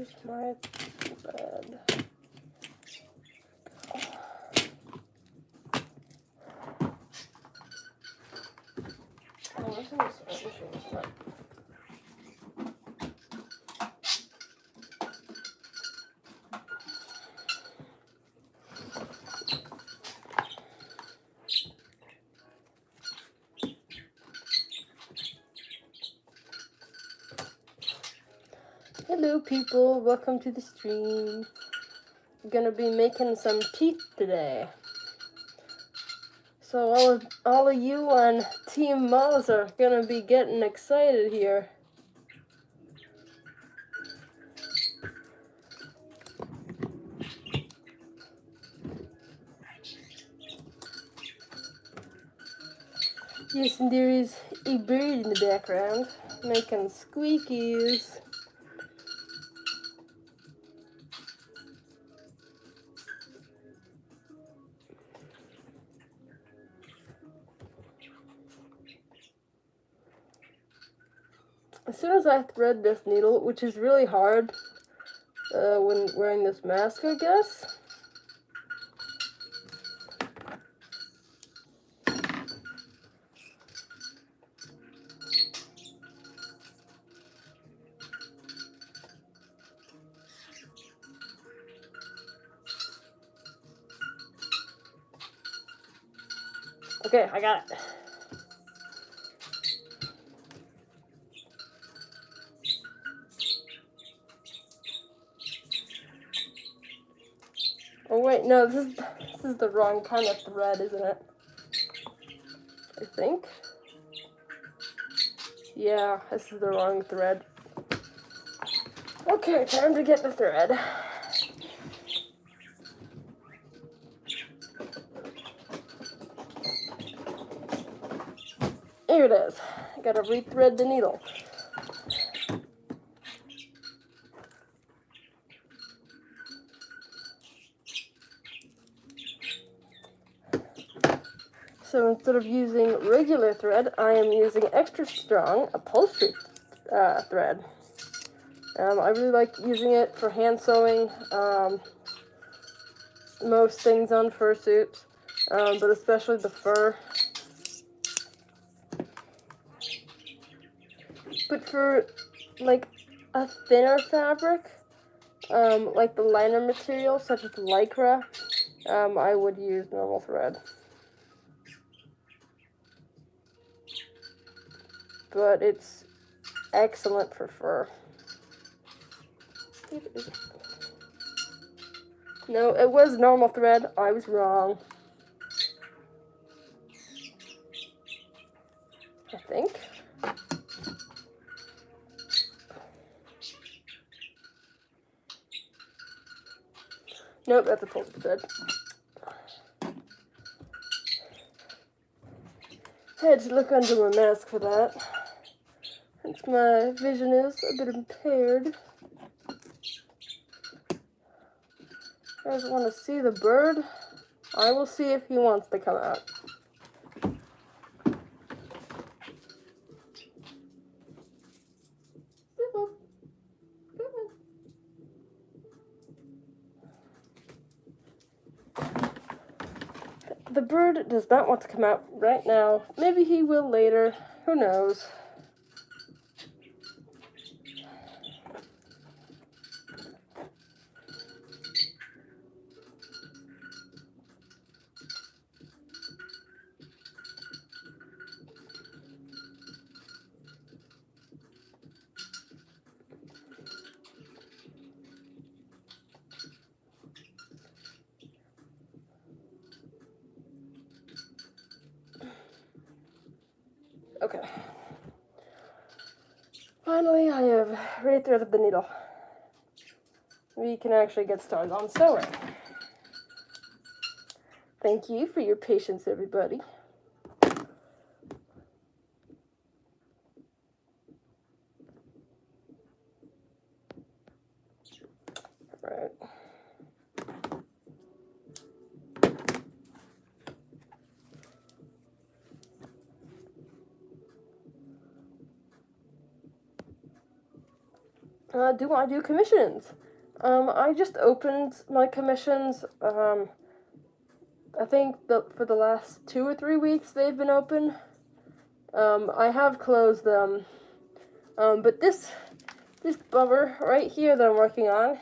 Where's my thread? Oh, this is machine. Hello people, welcome to the stream. I'm gonna be making some teeth today. So all of you on Team Moz are gonna be getting excited here. Yes, and there is a bird in the background making squeakies. As soon as I thread this needle, which is really hard when wearing this mask, I guess. Okay, I got it. Oh wait, no, this is the wrong kind of thread, isn't it? I think. Yeah, this is the wrong thread. Okay, time to get the thread. Here it is. I gotta rethread the needle. So instead of using regular thread, I am using extra strong upholstery thread. I really like using it for hand sewing, most things on fursuit, but especially the fur. But for like a thinner fabric, like the liner material such as lycra, I would use normal thread. But it's excellent for fur. No, it was normal thread. I was wrong. I think. Nope, that's a upholstery thread. I had to look under my mask for that, since my vision is a bit impaired. You guys want to see the bird? I will see if he wants to come out. The bird does not want to come out right now. Maybe he will later. Who knows? Okay. Finally, I have rethreaded the needle. We can actually get started on sewing. Thank you for your patience, everybody. Right. Do I do commissions? I just opened my commissions. I think for the last 2 or 3 weeks they've been open. I have closed them. But this bummer right here that I'm working on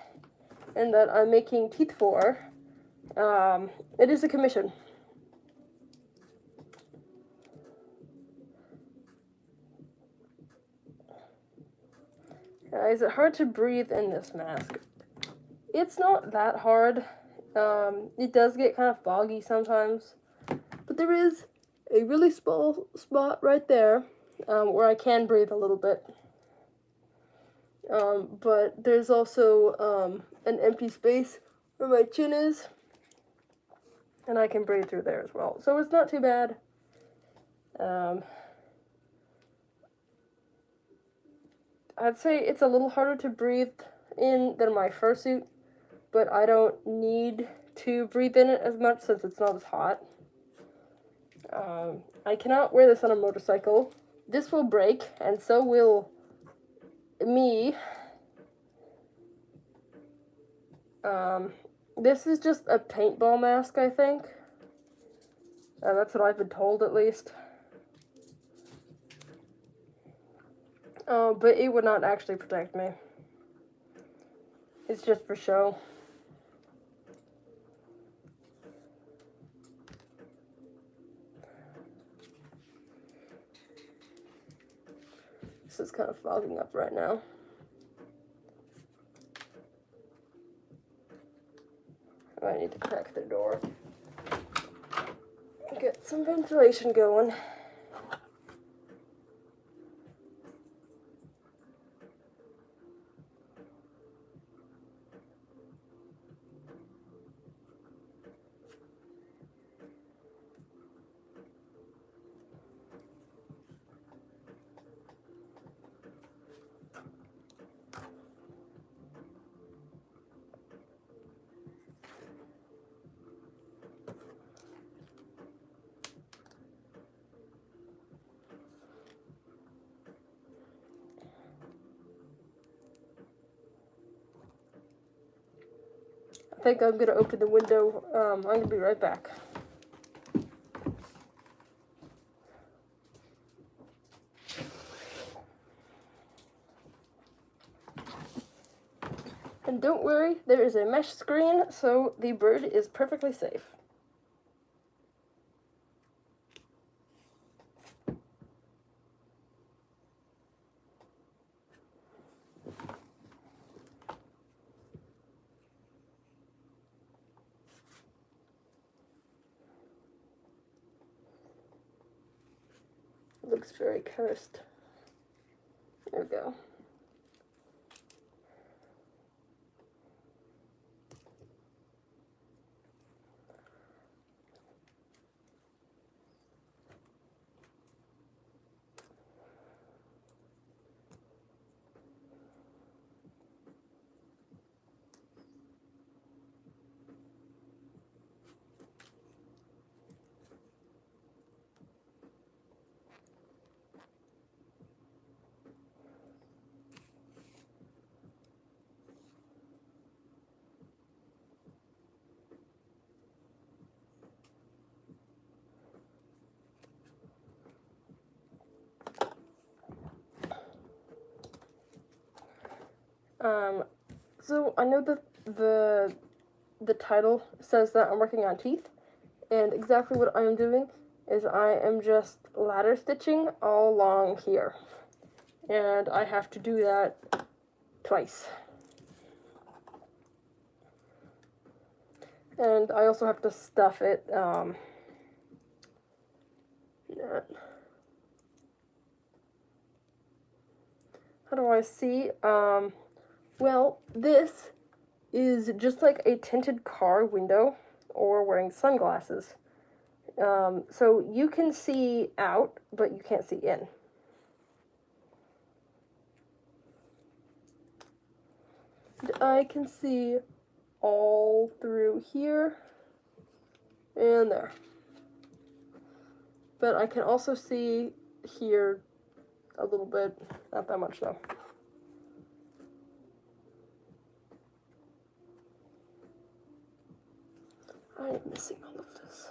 and that I'm making teeth for, it is a commission. Is it hard to breathe in this mask? It's not that hard. It does get kind of foggy sometimes, but there is a really small spot right there where I can breathe a little bit. But there's also an empty space where my chin is, and I can breathe through there as well. So it's not too bad. I'd say it's a little harder to breathe in than my fursuit, but I don't need to breathe in it as much since it's not as hot. I cannot wear this on a motorcycle. This will break, and so will me. This is just a paintball mask, I think. That's what I've been told, at least. But it would not actually protect me. It's just for show. This is kind of fogging up right now. I need to crack the door. Get some ventilation going. I think I'm gonna open the window. I'm gonna be right back. And don't worry, there is a mesh screen, so the bird is perfectly safe. Looks very cursed. There we go. So I know that the title says that I'm working on teeth, and exactly what I am doing is I am just ladder stitching all along here, and I have to do that twice. And I also have to stuff it, how do I see? Well, this is just like a tinted car window or wearing sunglasses. So you can see out, but you can't see in. And I can see all through here and there. But I can also see here a little bit, not that much though. I am missing all of this.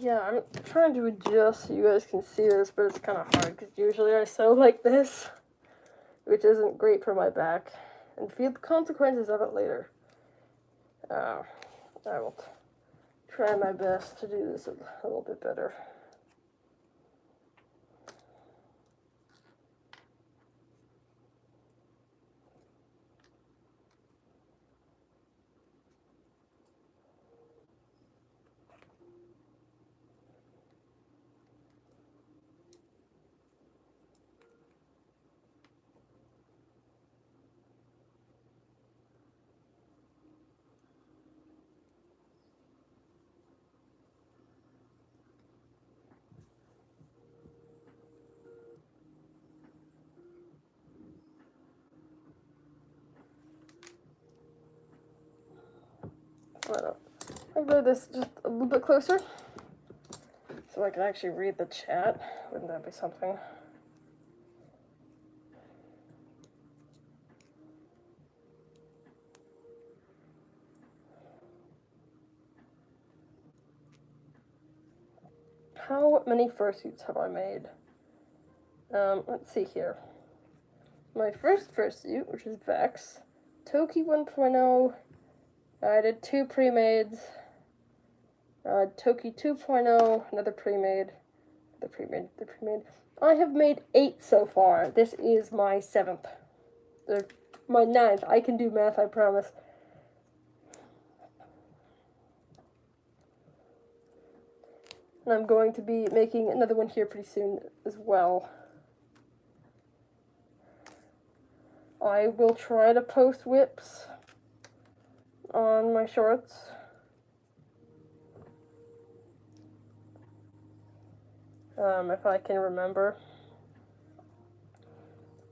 Yeah, I'm trying to adjust so you guys can see this, but it's kind of hard because usually I sew like this, which isn't great for my back, and feel the consequences of it later. I will try my best to do this a little bit better. I move this just a little bit closer so I can actually read the chat. Wouldn't that be something? How many fursuits have I made? Let's see here. My first fursuit, which is Vex, Toki 1.0, I did 2 pre-mades, Toki 2.0, another pre-made, the pre-made. I have made 8 so far. This is my 7th. My 9th. I can do math, I promise. And I'm going to be making another one here pretty soon as well. I will try to post whips on my shorts. If I can remember.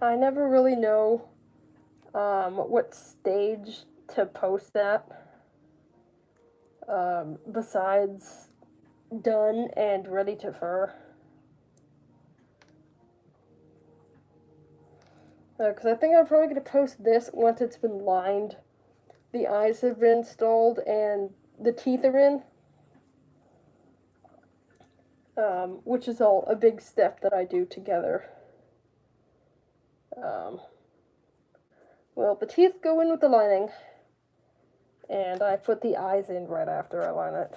I never really know what stage to post that. Besides done and ready to fur. Because I think I'm probably going to post this once it's been lined. The eyes have been installed and the teeth are in. Which is all a big step that I do together. Well, the teeth go in with the lining, and I put the eyes in right after I line it.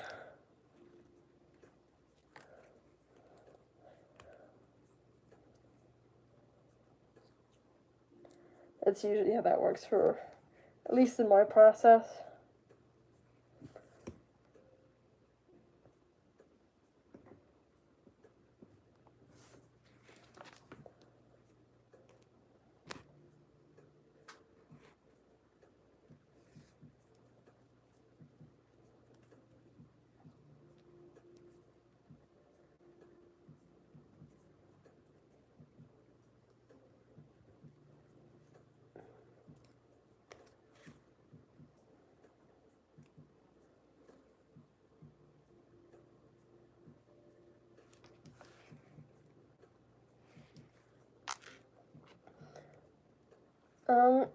That's usually how that works for, at least in my process.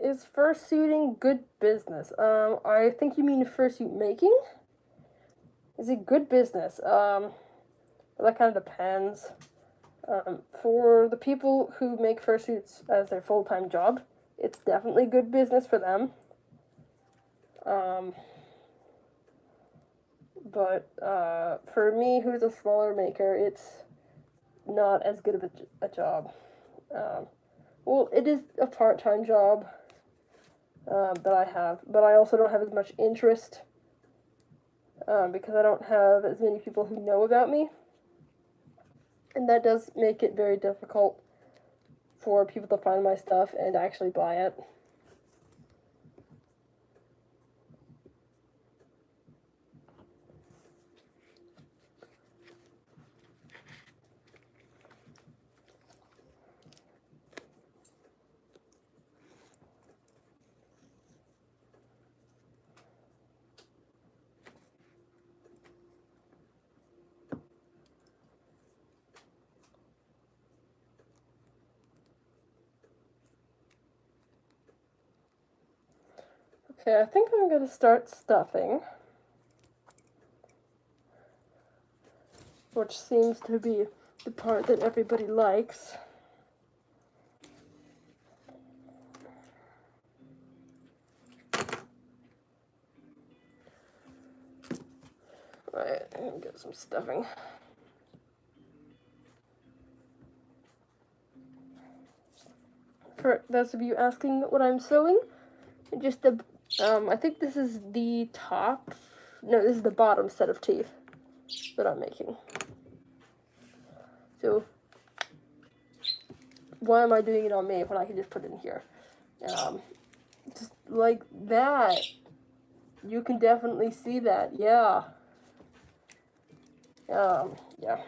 Is fursuiting good business? I think you mean fursuit making? Is it good business? That kind of depends. For the people who make fursuits as their full-time job, it's definitely good business for them. But for me, who's a smaller maker, it's not as good of a job. Well, it is a part-time job that I have, but I also don't have as much interest because I don't have as many people who know about me. And that does make it very difficult for people to find my stuff and actually buy it. Okay, I think I'm gonna start stuffing, which seems to be the part that everybody likes. Right, and get some stuffing. For those of you asking what I'm sewing, just the, I think this is the top, no, this is the bottom set of teeth that I'm making. So, why am I doing it on me when I can just put it in here? Just like that. You can definitely see that, yeah. Yeah.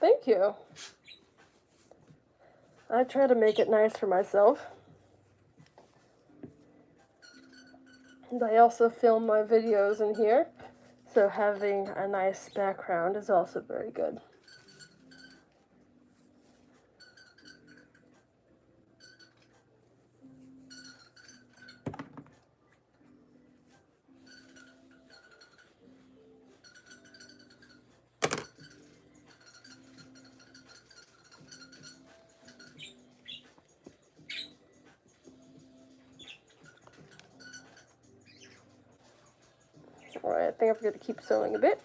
Thank you. I try to make it nice for myself. And I also film my videos in here, so having a nice background is also very good. Alright, I think I'm going to keep sewing a bit.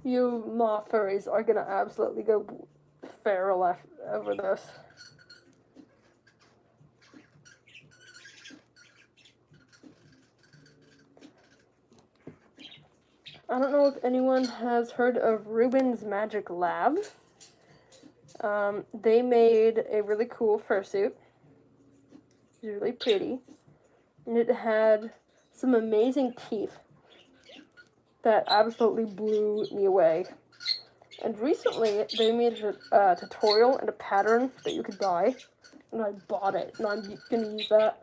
You moth furries are gonna absolutely go feral over this. I don't know if anyone has heard of Ruben's Magic Lab. They made a really cool fursuit. It's really pretty. And it had some amazing teeth that absolutely blew me away. And recently, they made a tutorial and a pattern that you could buy. And I bought it. And I'm going to use that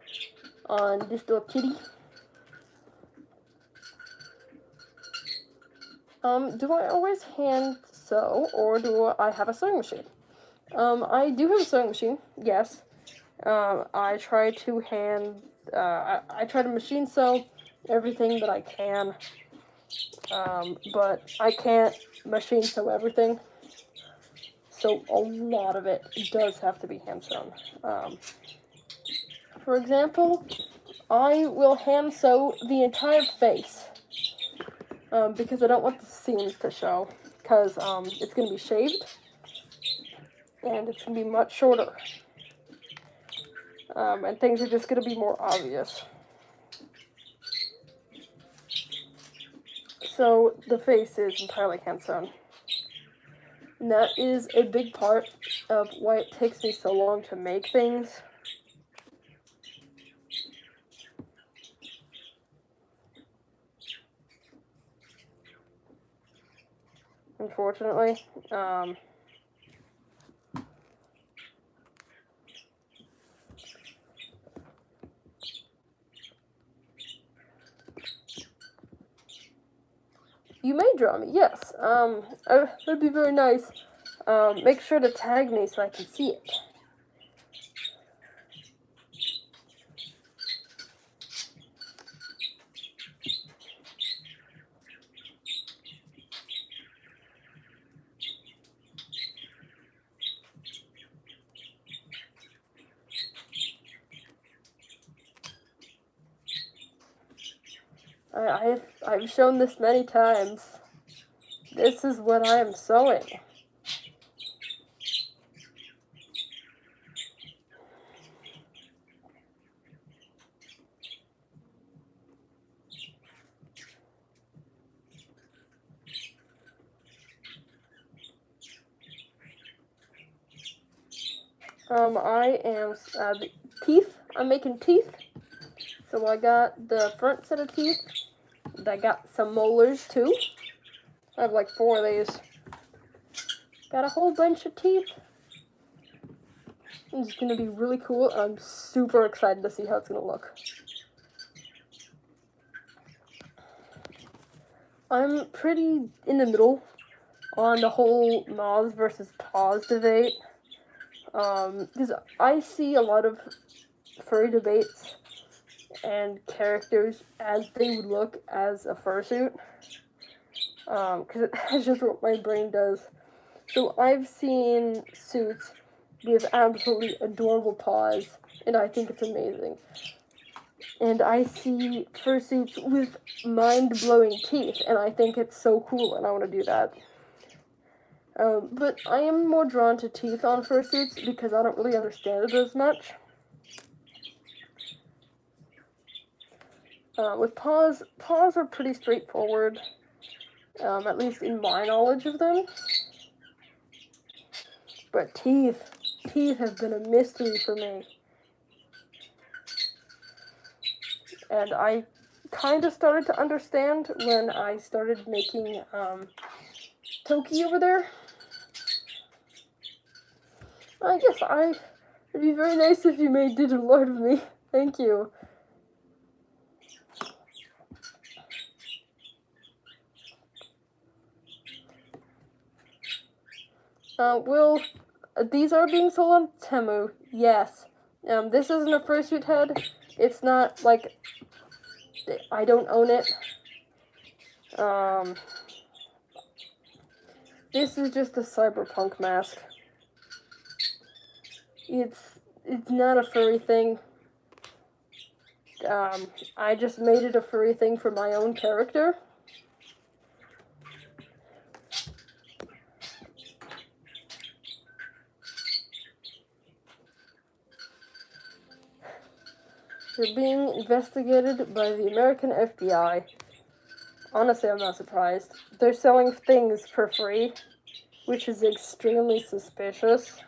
on this little kitty. Do I always hand sew, or do I have a sewing machine? I do have a sewing machine, yes. I try to I try to machine sew everything that I can. But I can't machine sew everything. So a lot of it does have to be hand sewn. For example, I will hand sew the entire face. Because I don't want the seams to show. Because it's going to be shaved. And it's going to be much shorter. And things are just going to be more obvious. So the face is entirely hand sewn. And that is a big part of why it takes me so long to make things. Unfortunately. You may draw me, yes. That'd be very nice. Make sure to tag me so I can see it. I've shown this many times. This is what I am sewing. I am teeth. I'm making teeth. So I got the front set of teeth. I got some molars too. I have like 4 of these. Got a whole bunch of teeth. It's gonna be really cool. I'm super excited to see how it's gonna look. I'm pretty in the middle on the whole moths versus paws debate. Because I see a lot of furry debates and characters as they would look as a fursuit. Because that's just what my brain does. So I've seen suits with absolutely adorable paws, and I think it's amazing. And I see fursuits with mind-blowing teeth, and I think it's so cool, and I want to do that. But I am more drawn to teeth on fursuits because I don't really understand it as much. With paws are pretty straightforward, at least in my knowledge of them. But teeth have been a mystery for me. And I kind of started to understand when I started making Toki over there. I guess it'd be very nice if you made digital art of me. Thank you. These are being sold on Temu, yes. This isn't a fursuit head. It's not, like, I don't own it. This is just a cyberpunk mask. It's not a furry thing. I just made it a furry thing for my own character. You're being investigated by the American FBI. Honestly, I'm not surprised. They're selling things for free, which is extremely suspicious.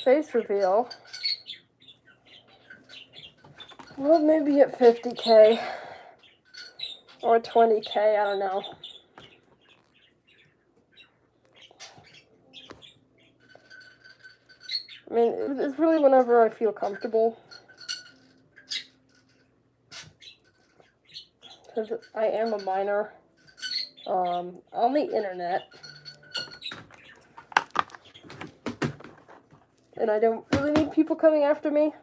Face reveal. Well, maybe at 50K. Or 20K, I don't know. I mean, it's really whenever I feel comfortable. Because I am a minor. On the internet. And I don't really need people coming after me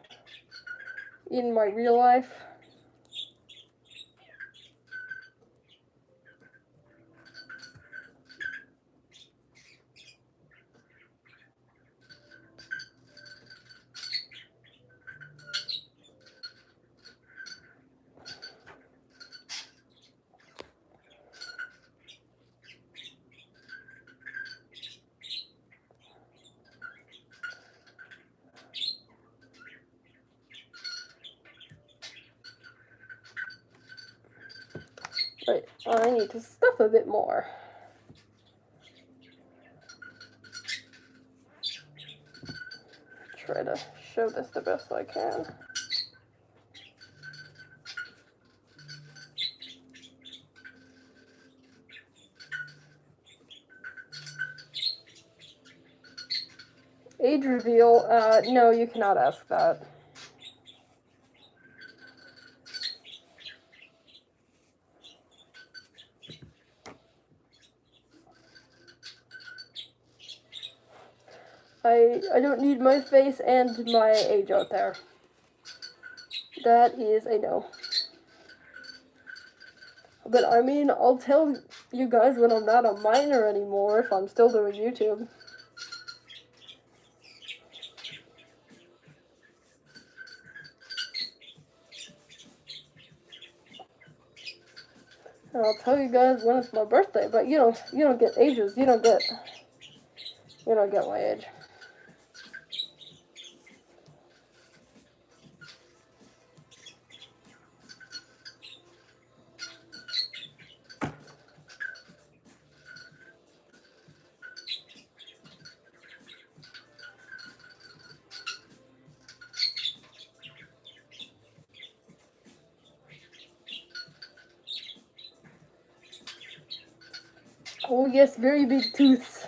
in my real life. But I need to stuff a bit more. Try to show this the best I can. Age reveal, no, you cannot ask that. I don't need my face and my age out there. That is a no. But I mean, I'll tell you guys when I'm not a minor anymore if I'm still doing YouTube. And I'll tell you guys when it's my birthday, but you don't get ages. You don't get my age. Oh yes, very big tooths.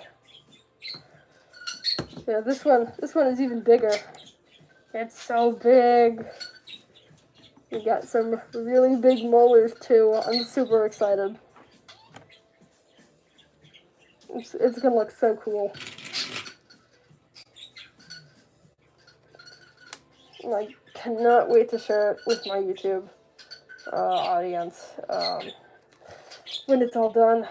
Yeah, this one is even bigger. It's so big. We got some really big molars too. I'm super excited. It's gonna look so cool. And I cannot wait to share it with my YouTube audience when it's all done.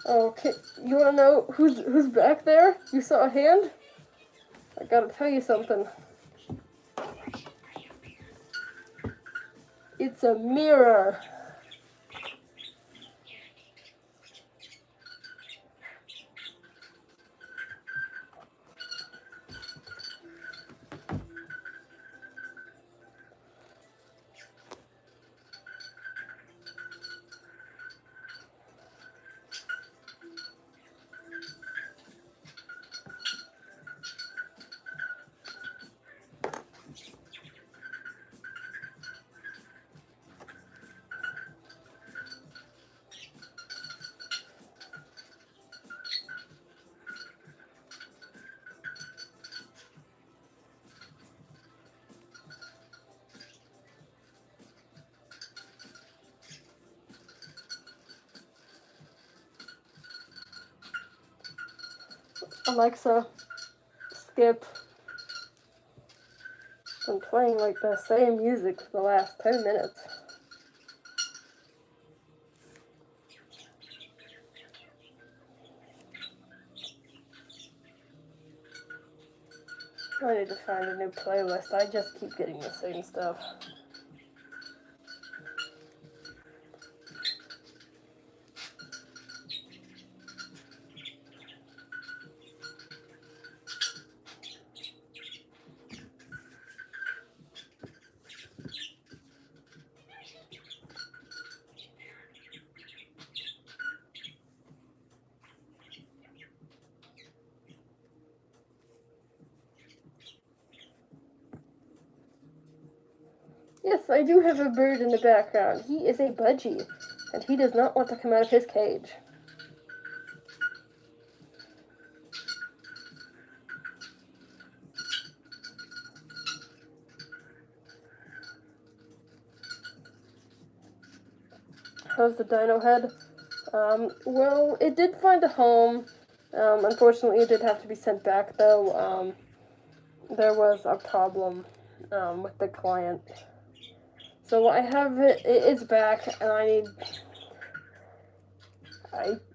Okay, you wanna know who's back there? You saw a hand? I gotta tell you something. It's a mirror. Alexa, skip. Been playing like the same music for the last 10 minutes. I need to find a new playlist. I just keep getting the same stuff. Yes, I do have a bird in the background. He is a budgie, and he does not want to come out of his cage. How's the dino head? Well, it did find a home. Unfortunately, it did have to be sent back, though. There was a problem with the client. So I have it. It's back, and I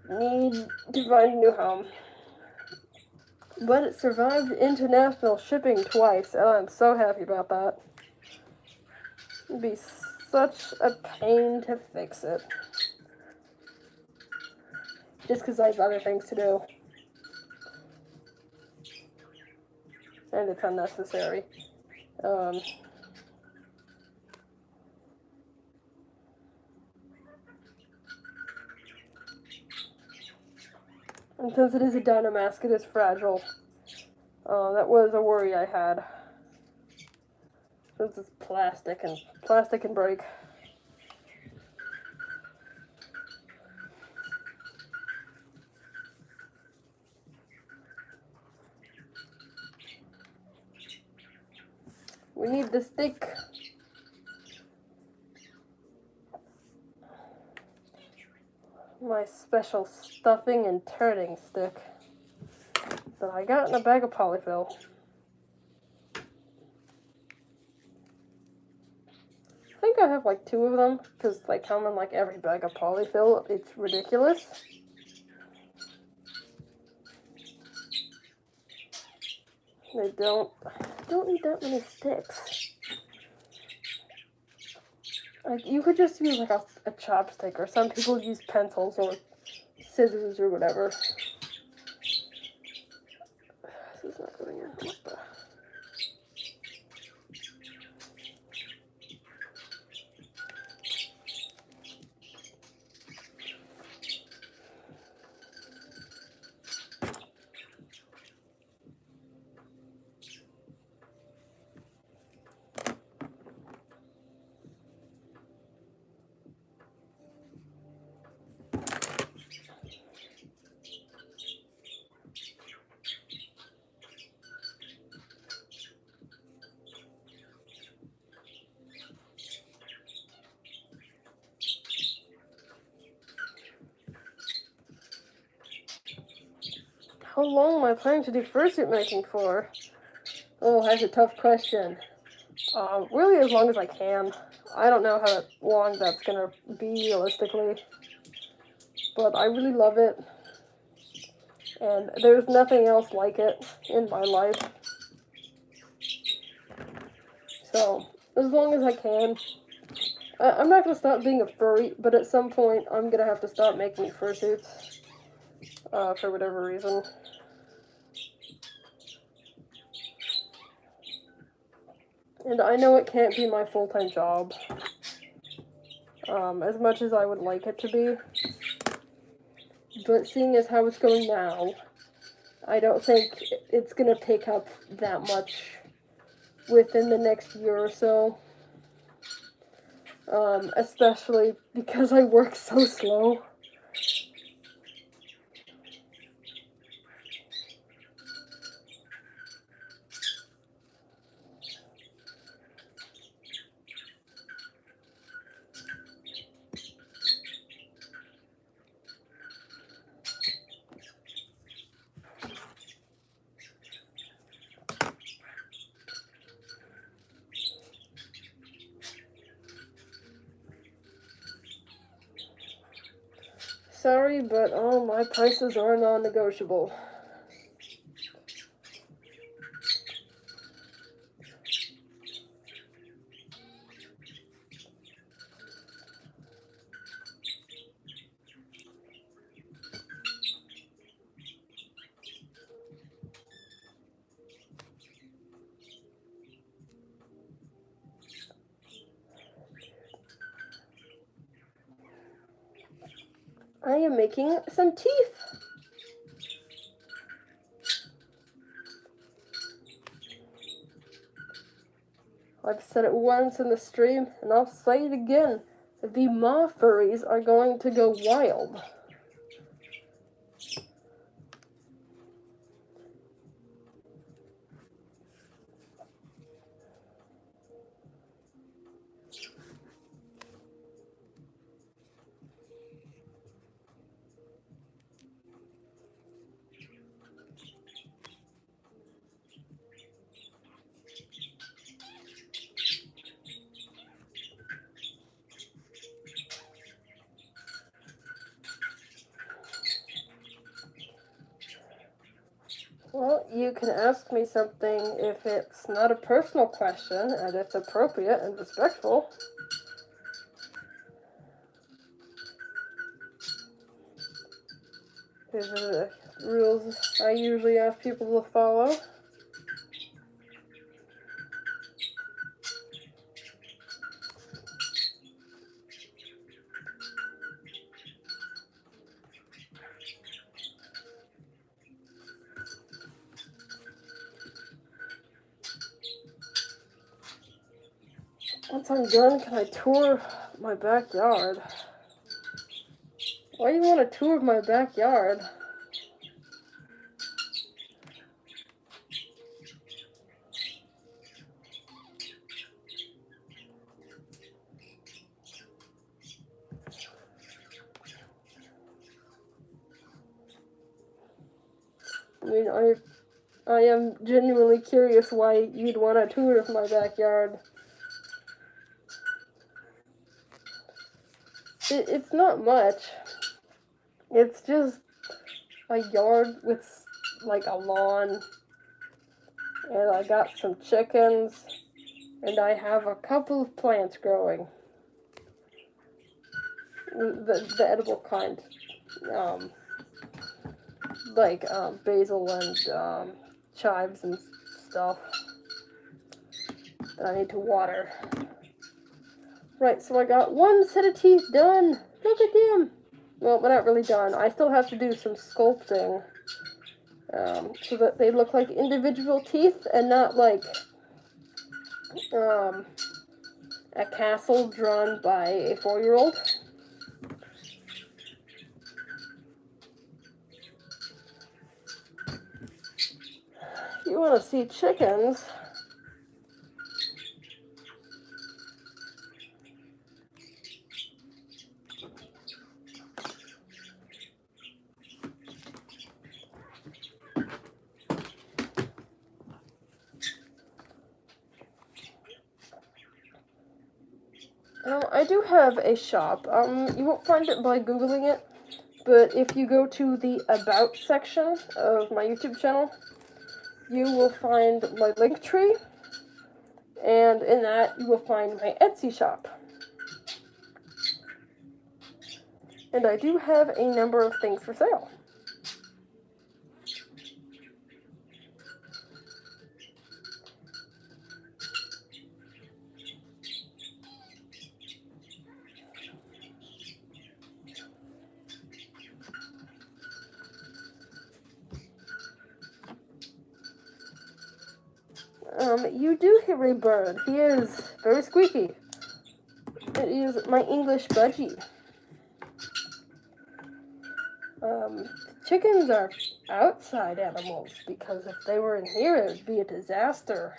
need to find a new home. But it survived international shipping twice, and I'm so happy about that. It'd be such a pain to fix it. Just because I have other things to do. And it's unnecessary. And since it is a Dynamask, it is fragile. That was a worry I had. Since it's plastic can break. We need the stick. My special stuffing and turning stick that I got in a bag of polyfill. I think I have like 2 of them because they come in like every bag of polyfill. It's ridiculous. They don't need that many sticks. Like, you could just use like a chopstick, or some people use pencils or scissors or whatever. This is not going in. What the? How long am I planning to do fursuit making for? Oh, that's a tough question. Really as long as I can. I don't know how long that's gonna be realistically. But I really love it. And there's nothing else like it in my life. So, as long as I can. I'm not gonna stop being a furry, but at some point I'm gonna have to stop making fursuits. For whatever reason. And I know it can't be my full-time job, as much as I would like it to be. But seeing as how it's going now, I don't think it's gonna pick up that much within the next year or so. Especially because I work so slow. Sorry, but all my prices are non-negotiable. I am making some teeth. I've said it once in the stream, and I'll say it again. The maw furries are going to go wild. Well, you can ask me something if it's not a personal question and it's appropriate and respectful. These are the rules I usually ask people to follow. Once I'm done, can I tour my backyard? Why do you want a tour of my backyard? I mean, I am genuinely curious why you'd want a tour of my backyard. It's not much. It's just a yard with, like, a lawn. And I got some chickens. And I have a couple of plants growing. The edible kind. Like basil and chives and stuff that I need to water. Right, so I got one set of teeth done. Look at them. Well, they're not really done. I still have to do some sculpting so that they look like individual teeth and not like a castle drawn by a 4-year-old. You want to see chickens? I do have a shop. You won't find it by Googling it, but if you go to the About section of my YouTube channel, you will find my link tree, and in that you will find my Etsy shop. And I do have a number of things for sale. You do hear a bird. He is very squeaky. It is my English budgie. Chickens are outside animals because if they were in here, it would be a disaster.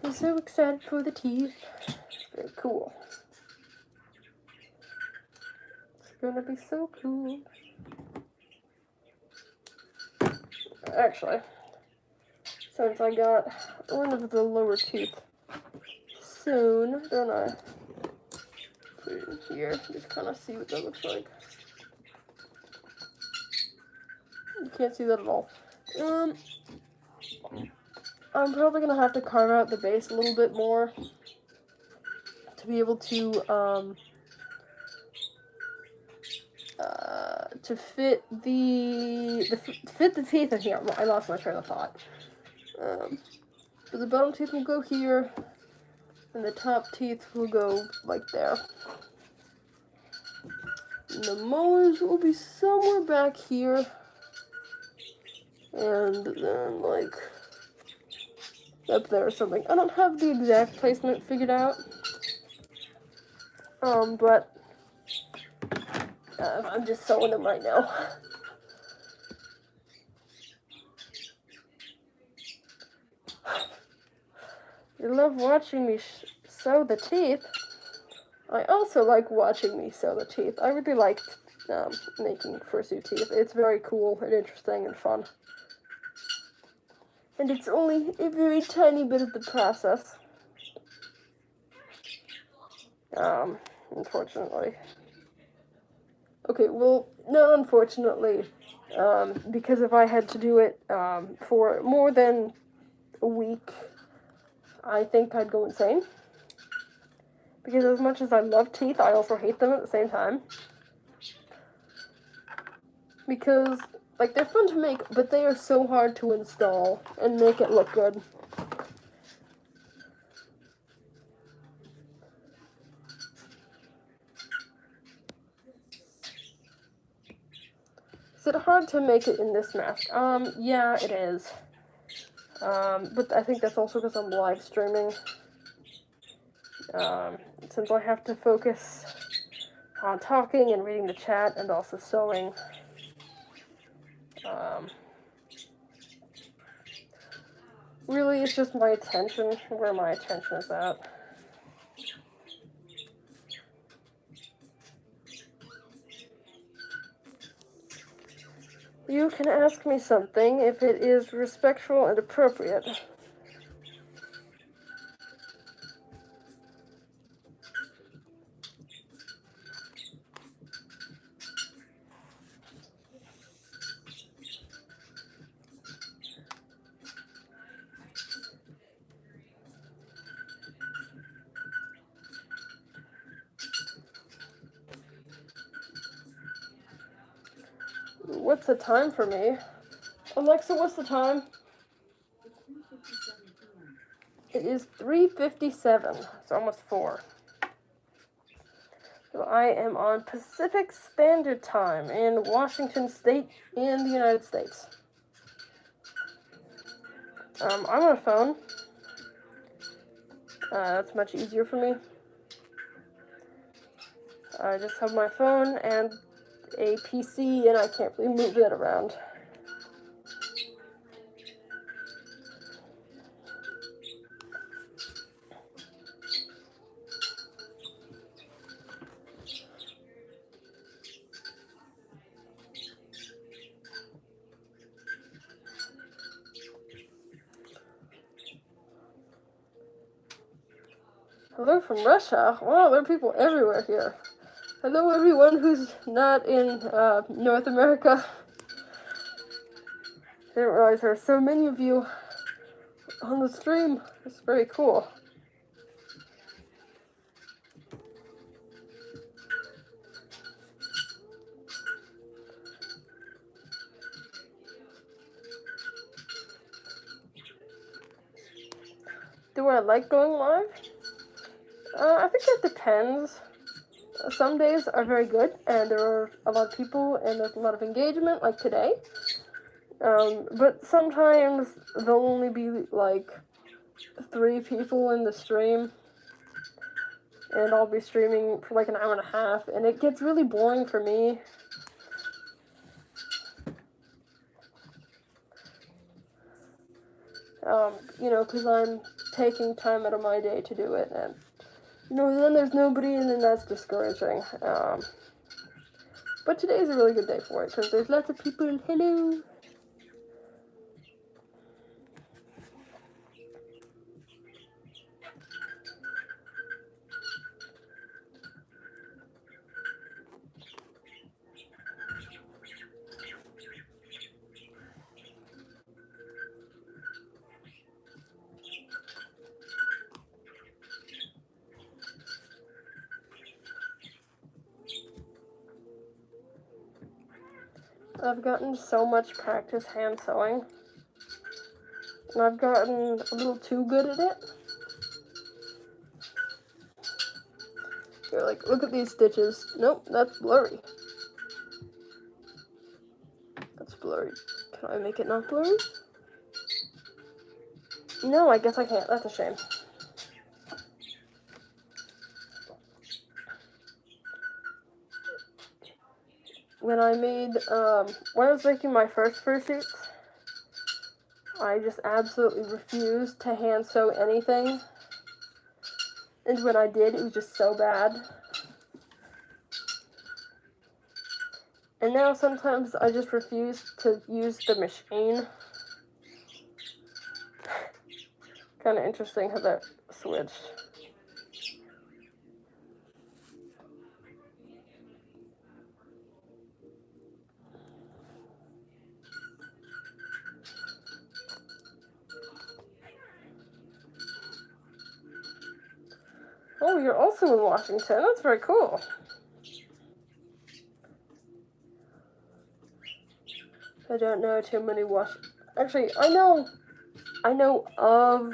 I'm so excited for the teeth. Very cool. It's gonna be so cool. Actually, since I got one of the lower teeth soon, don't I? Put it in here, just kind of see what that looks like. You can't see that at all. I'm probably gonna have to carve out the base a little bit more to be able to fit the teeth in here. I lost my train of thought. But the bottom teeth will go here, and the top teeth will go like there. And the molars will be somewhere back here, and then like up there or something. I don't have the exact placement figured out, but I'm just sewing them right now. You love watching me sew the teeth. I also like watching me sew the teeth. I really like making fursuit teeth. It's very cool and interesting and fun. And it's only a very tiny bit of the process. Unfortunately. Okay, well, no, unfortunately, because if I had to do it for more than a week, I think I'd go insane. Because as much as I love teeth, I also hate them at the same time. Because, like, they're fun to make, but they are so hard to install and make it look good. Is it hard to make it in this mask? Yeah, it is. But I think that's also because I'm live streaming. Since I have to focus on talking and reading the chat and also sewing. Really, it's just my attention, where my attention is at. You can ask me something if it is respectful and appropriate. What's the time for me? Alexa, what's the time? It is 3:57. It's almost 4. So I am on Pacific Standard Time in Washington State in the United States. I'm on a phone. That's much easier for me. I just have my phone and a PC, and I can't really move it around. Hello from Russia. Wow, there are people everywhere here. Hello, everyone who's not in North America. I didn't realize there are so many of you on the stream. It's very cool. Do I like going live? I think that depends. Some days are very good, and there are a lot of people, and there's a lot of engagement, like today. But sometimes there'll only be, like, 3 people in the stream, and I'll be streaming for, like, an hour and a half, and it gets really boring for me. Because I'm taking time out of my day to do it, and, then there's nobody, and then that's discouraging. But today's a really good day for it, because there's lots of people. Hello! I've gotten so much practice hand sewing, and I've gotten a little too good at it. You're like, look at these stitches. Nope, that's blurry. That's blurry. Can I make it not blurry? No, I guess I can't. That's a shame. When I was making my first fursuits, I just absolutely refused to hand sew anything. And when I did, it was just so bad. And now sometimes I just refuse to use the machine. Kind of interesting how that switched. Oh, you're also in Washington. That's very cool. I don't know too many Actually, I know of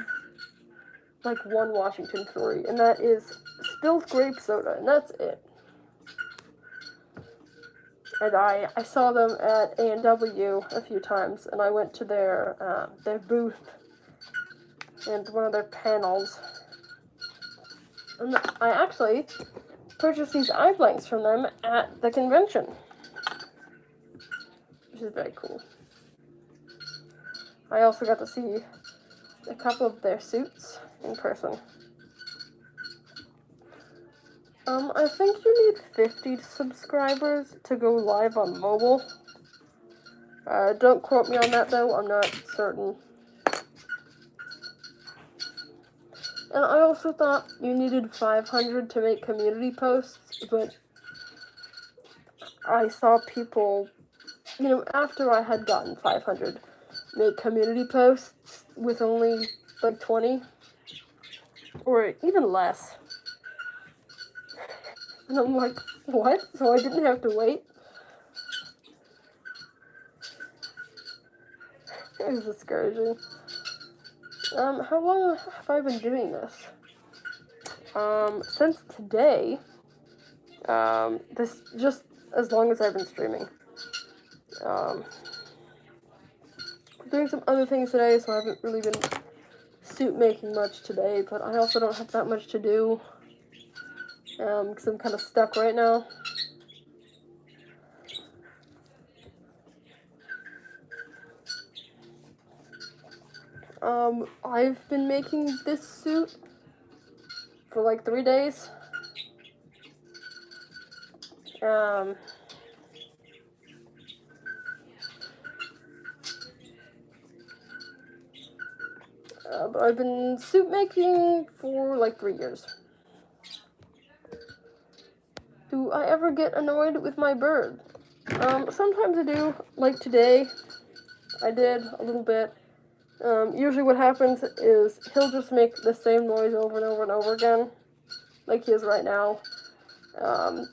like one Washington brewery, and that is Spilled Grape Soda, and that's it. And I saw them at A&W a few times, and I went to their booth and one of their panels. And I actually purchased these eye blanks from them at the convention, which is very cool. I also got to see a couple of their suits in person. I think you need 50 subscribers to go live on mobile. Don't quote me on that though, I'm not certain. And I also thought you needed 500 to make community posts, but I saw people, after I had gotten 500, make community posts with only like 20, or even less. And I'm like, what? So I didn't have to wait? It was discouraging. How long have I been doing this? Since today. This just as long as I've been streaming. Doing some other things today, so I haven't really been suit making much today, but I also don't have that much to do. Because I'm kind of stuck right now. I've been making this suit for like 3 days. But I've been suit making for like 3 years. Do I ever get annoyed with my bird? Sometimes I do. Like today, I did a little bit. Usually what happens is he'll just make the same noise over and over and over again, like he is right now. And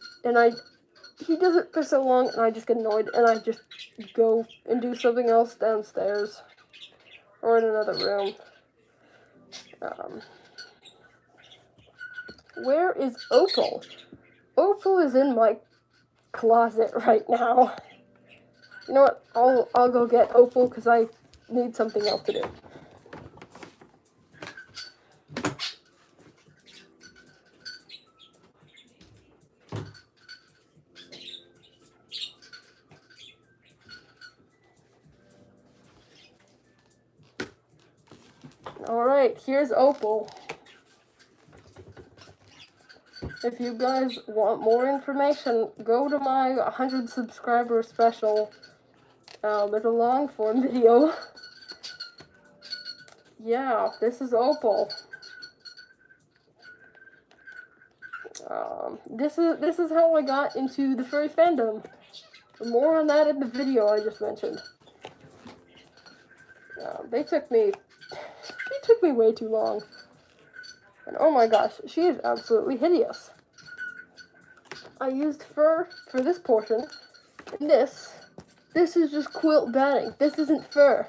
he does it for so long, and I just get annoyed, and I just go and do something else downstairs or in another room. Where is Opal? Opal is in my closet right now. You know what? I'll go get Opal because I need something else to do. Alright, here's Opal. If you guys want more information, go to my 100 subscriber special. It's a long form video. Yeah, this is Opal. This is how I got into the furry fandom. More on that in the video I just mentioned. They took me way too long. And oh my gosh, she is absolutely hideous. I used fur for this portion, and this is just quilt batting. This isn't fur.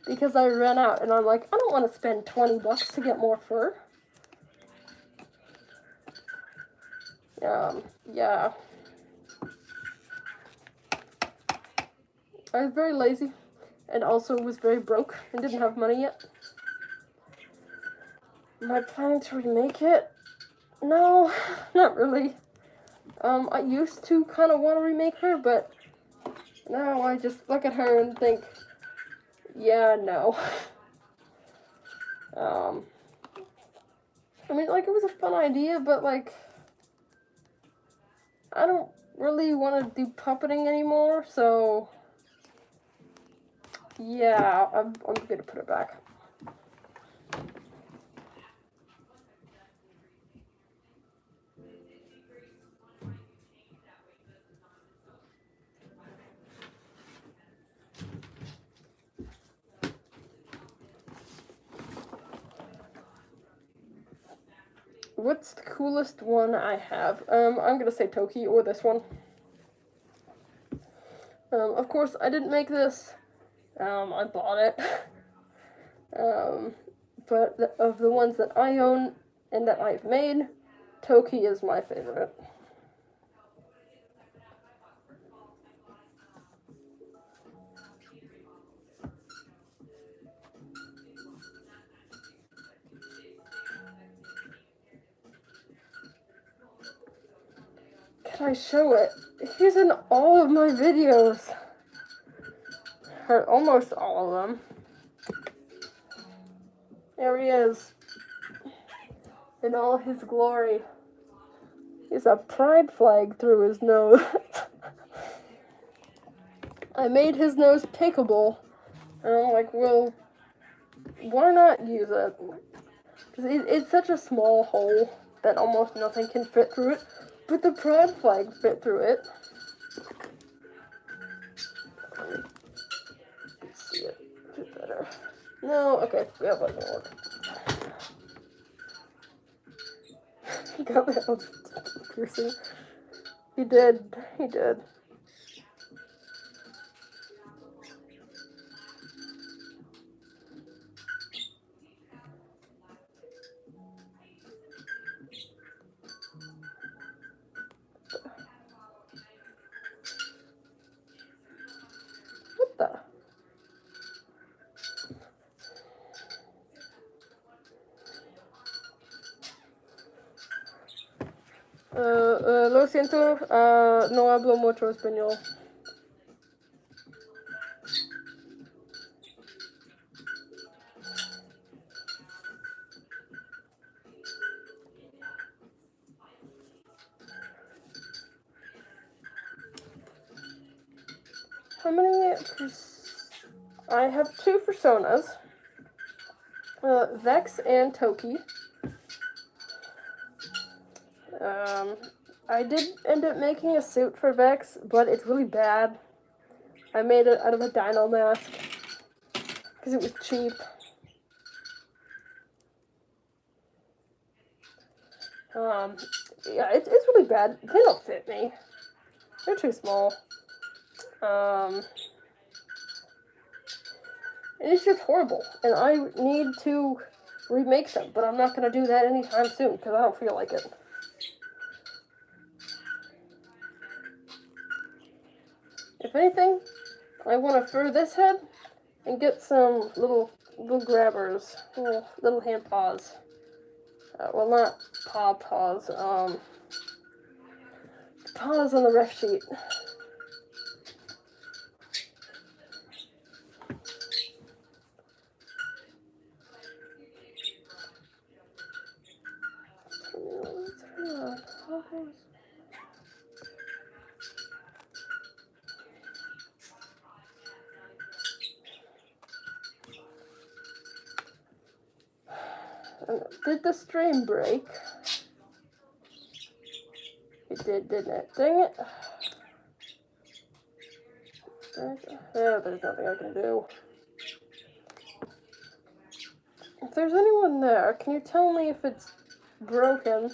Because I ran out, and I'm like, I don't want to spend 20 bucks to get more fur. Yeah. I was very lazy, and also was very broke, and didn't have money yet. Am I planning to remake it? No, not really. I used to kind of want to remake her, but now I just look at her and think, yeah, no. I mean, like, it was a fun idea, but, like, I don't really want to do puppeting anymore, so, yeah, I'm gonna put it back. what's the coolest one I have? I'm gonna say Toki or this one. Of course, I didn't make this. I bought it. But of the ones that I own and that I've made, Toki is my favorite. Can I show it? He's in all of my videos. Or almost all of them. There he is. In all his glory. He's a pride flag through his nose. I made his nose pickable. And I'm like, well, why not use it? Because it's such a small hole that almost nothing can fit through it. But the pride flag fit through it. Let's see it a bit better. No, okay, yeah, that doesn't work. He got my own piercing. He did. What the? Lo siento, no hablo mucho español. How many? I have 2 Fursunas. Vex and Toki. I did end up making a suit for Vex, but it's really bad. I made it out of a dino mask because it was cheap. Yeah, it's really bad. They don't fit me. They're too small. And it's just horrible. And I need to remake them, but I'm not going to do that anytime soon because I don't feel like it. If anything, I want to fur this head and get some little grabbers, little hand paws. Well, not paws, paws on the ref sheet. Did the stream break? It did, didn't it? Dang it. There's nothing I can do. If there's anyone there, can you tell me if it's broken?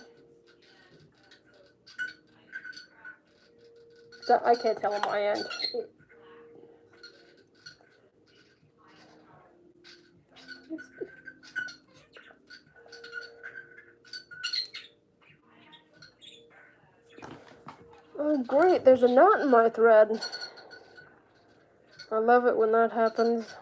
I can't tell on my end. Oh great, there's a knot in my thread. I love it when that happens.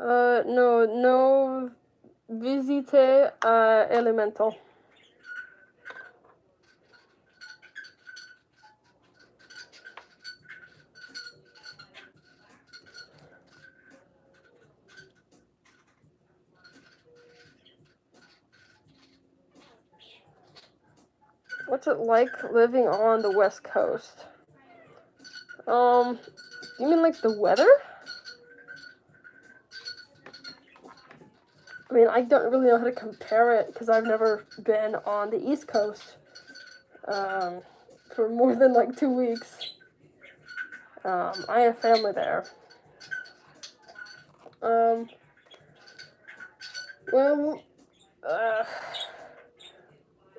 No visite elemental. What's it like living on the West Coast? You mean like the weather? I mean, I don't really know how to compare it because I've never been on the East Coast for more than like 2 weeks. I have family there. Well,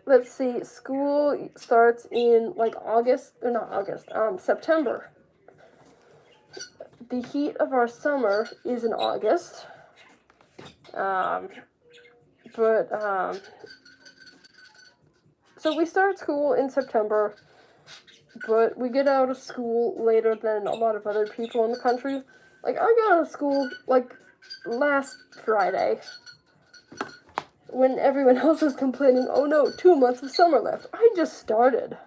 let's see. School starts in like September. The heat of our summer is in August. So we start school in September, but we get out of school later than a lot of other people in the country. Like, I got out of school, like, last Friday, when everyone else was complaining, oh no, 2 months of summer left. I just started.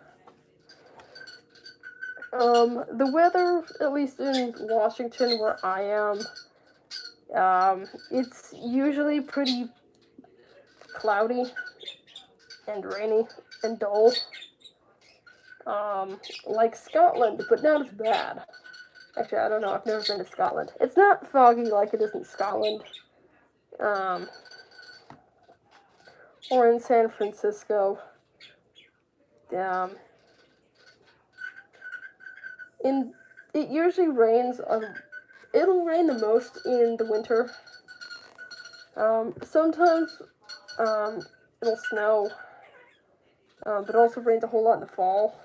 The weather, at least in Washington, where I am, it's usually pretty cloudy and rainy and dull. Like Scotland, but not as bad. Actually, I don't know, I've never been to Scotland. It's not foggy like it is in Scotland. Or in San Francisco. It usually rains, it'll rain the most in the winter. Sometimes, it'll snow, but it also rains a whole lot in the fall.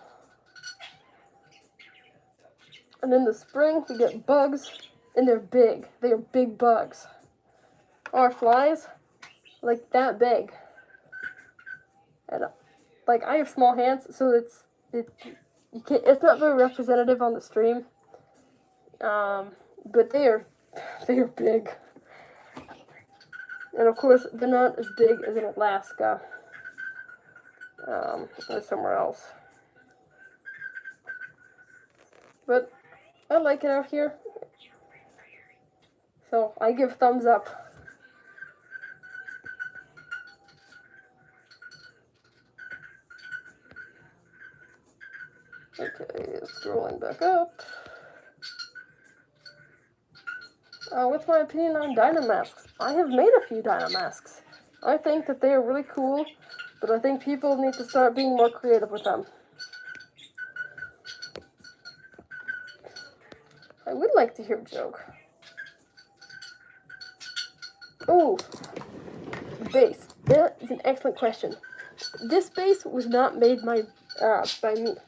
And in the spring, we get bugs, and they're big. They are big bugs. Our flies, like that big. And like I have small hands, so it's not very representative on the stream. But they are big. And of course, they're not as big as in Alaska, or somewhere else. But I like it out here, so I give thumbs up. Okay, scrolling back up. What's my opinion on Dynamasks? I have made a few Dynamasks. I think that they are really cool, but I think people need to start being more creative with them. I would like to hear a joke. Oh, base. That is an excellent question. This base was not made by me.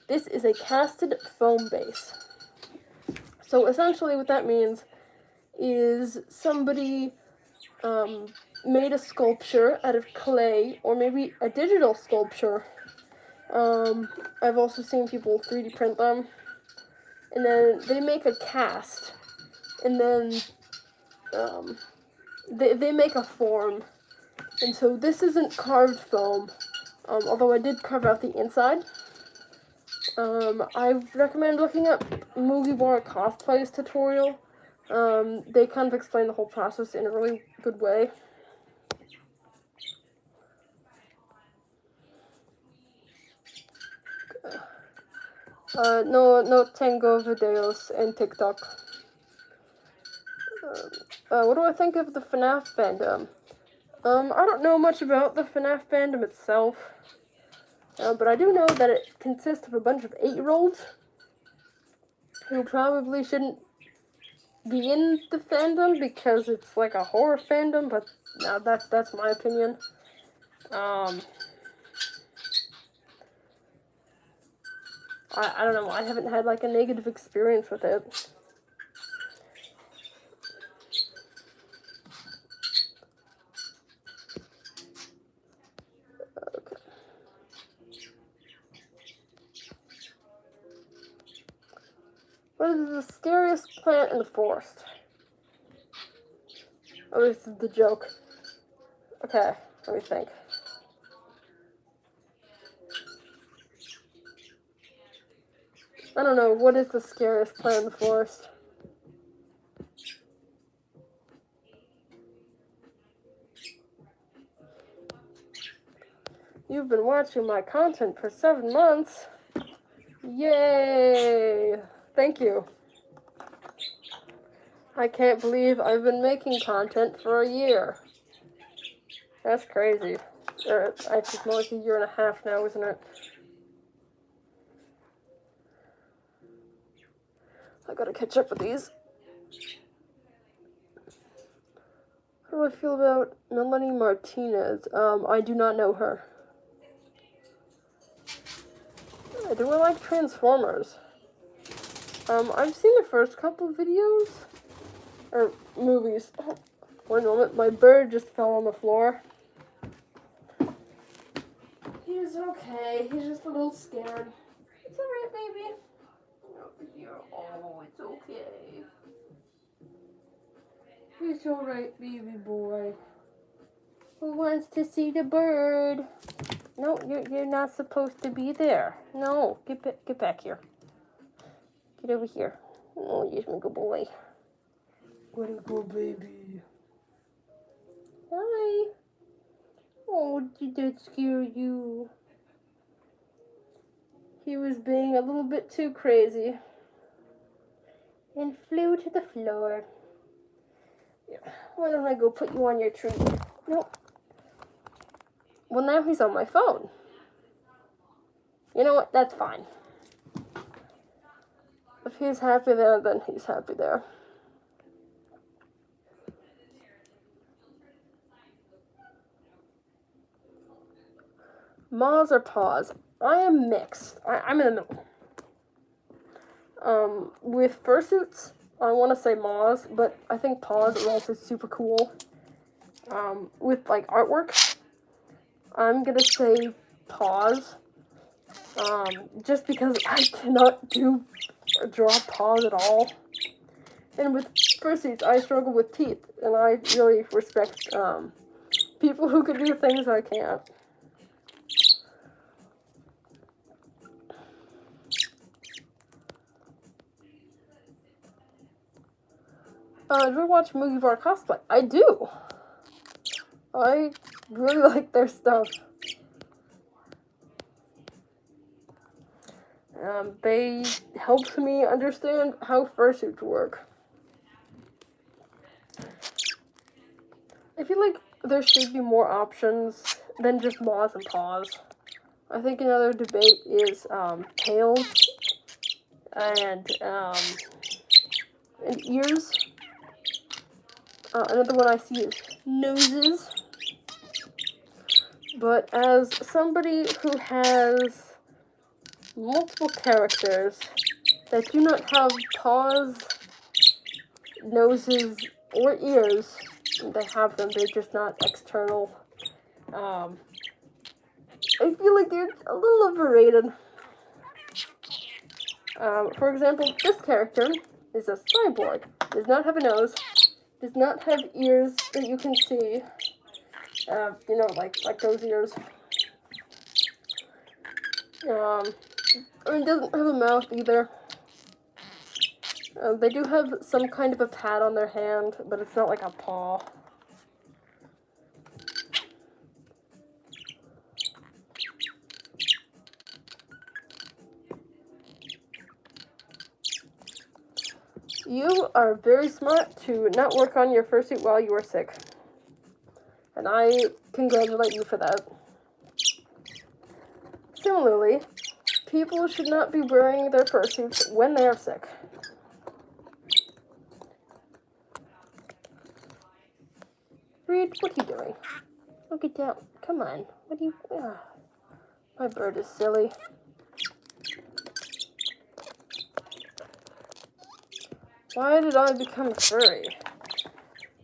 This is a casted foam base. So essentially what that means is somebody made a sculpture out of clay, or maybe a digital sculpture. I've also seen people 3D print them. And then they make a cast. And then they make a form. And so this isn't carved foam, although I did carve out the inside. I recommend looking up Mugiwara Cosplay's tutorial. They kind of explain the whole process in a really good way. No Tango videos and TikTok. What do I think of the FNAF fandom? I don't know much about the FNAF fandom itself, but I do know that it consists of a bunch of 8-year-olds who probably shouldn't be in the fandom because it's like a horror fandom, but now that's my opinion. I don't know, I haven't had like a negative experience with it. Okay. What is the scariest plant in the forest? Oh, this is the joke. Okay, let me think. I don't know, what is the scariest plant in the forest? You've been watching my content for 7 months. Yay! Thank you. I can't believe I've been making content for a year. That's crazy. Or, it's more like a year and a half now, isn't it? I gotta catch up with these. How do I feel about Melanie Martinez? I do not know her. Do I like Transformers? I've seen the first couple videos. Or movies. Oh, one moment, my bird just fell on the floor. He's okay. He's just a little scared. It's alright, baby. Oh, it's okay. It's alright, baby boy. Who wants to see the bird? No, you're not supposed to be there. No, get back here. Get over here. Oh, you're my good boy. What a good baby. Hi. Oh, did that scare you? He was being a little bit too crazy. And flew to the floor. Yeah. Why don't I go put you on your tree? Nope. Well, now he's on my phone. You know what? That's fine. If he's happy there, then he's happy there. Moz or pause? I am mixed. I'm in the middle. With fursuits, I want to say Moz, but I think pause is also super cool. With like artwork, I'm gonna say pause. Just because I cannot draw pause at all. And with fursuits, I struggle with teeth, and I really respect people who can do things I can't. Do you watch Movie Bar Cosplay? I do. I really like their stuff. They helped me understand how fursuits work. I feel like there should be more options than just Moz and Paws. I think another debate is tails and ears. Another one I see is noses. But as somebody who has multiple characters that do not have paws, noses, or ears, they have them, they're just not external. I feel like they're a little overrated. For example, this character is a cyborg. Does not have a nose. Does not have ears that you can see. You know, like those ears. It doesn't have a mouth either. They do have some kind of a pad on their hand, but it's not like a paw. You are very smart to not work on your fursuit while you are sick. And I congratulate you for that. Similarly, people should not be wearing their fursuits when they are sick. Reed, what are you doing? Oh, get down. Come on. What are you... my bird is silly. Why did I become a furry?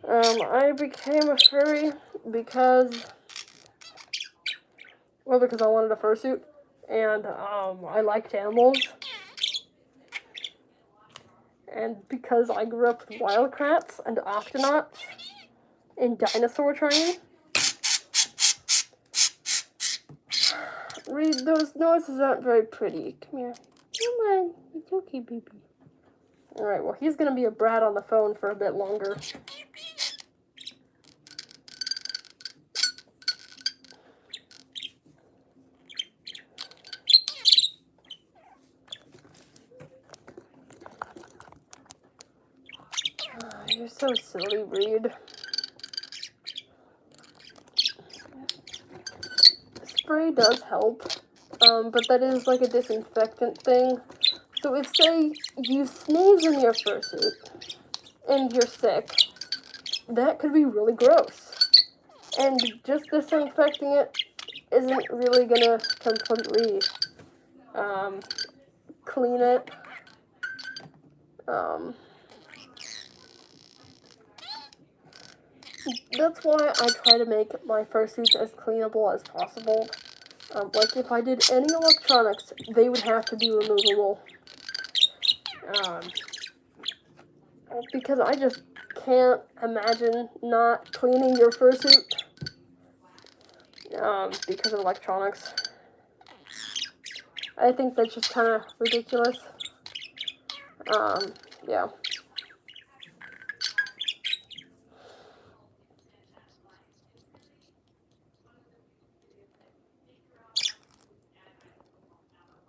I became a furry because I wanted a fursuit, and I liked animals, and because I grew up with wildcats and octonauts, in dinosaur training. Reed, those noises aren't very pretty. Come here. Come on. It's okay, baby. Alright, well, he's gonna be a brat on the phone for a bit longer. You're so silly, Reed. Spray does help, but that is like a disinfectant thing. So if, say, you sneeze in your fursuit and you're sick, that could be really gross. And just disinfecting it isn't really gonna completely clean it. That's why I try to make my fursuits as cleanable as possible. Like if I did any electronics, they would have to be removable. Because I just can't imagine not cleaning your fursuit because of electronics. I think that's just kind of ridiculous. Yeah.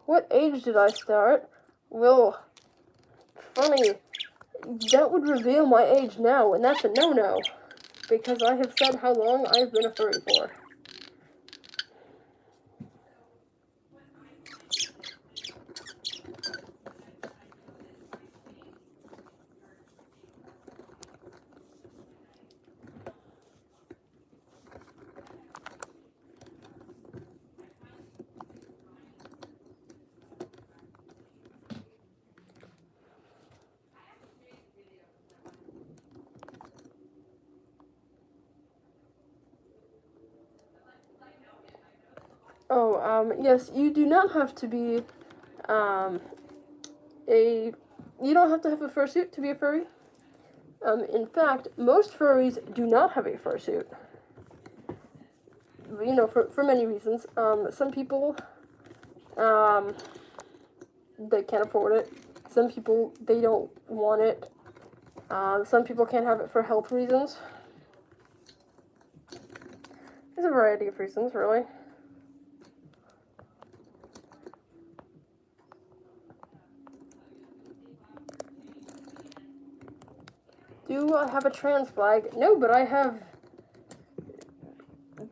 What age did I start? Well, funny, that would reveal my age now, and that's a no-no, because I have said how long I've been a furry for. Yes, you do not have to be, you don't have to have a fursuit to be a furry. In fact, most furries do not have a fursuit. You know, for many reasons. Some people, they can't afford it. Some people, they don't want it. Some people can't have it for health reasons. There's a variety of reasons, really. Do I have a trans flag? No, but I have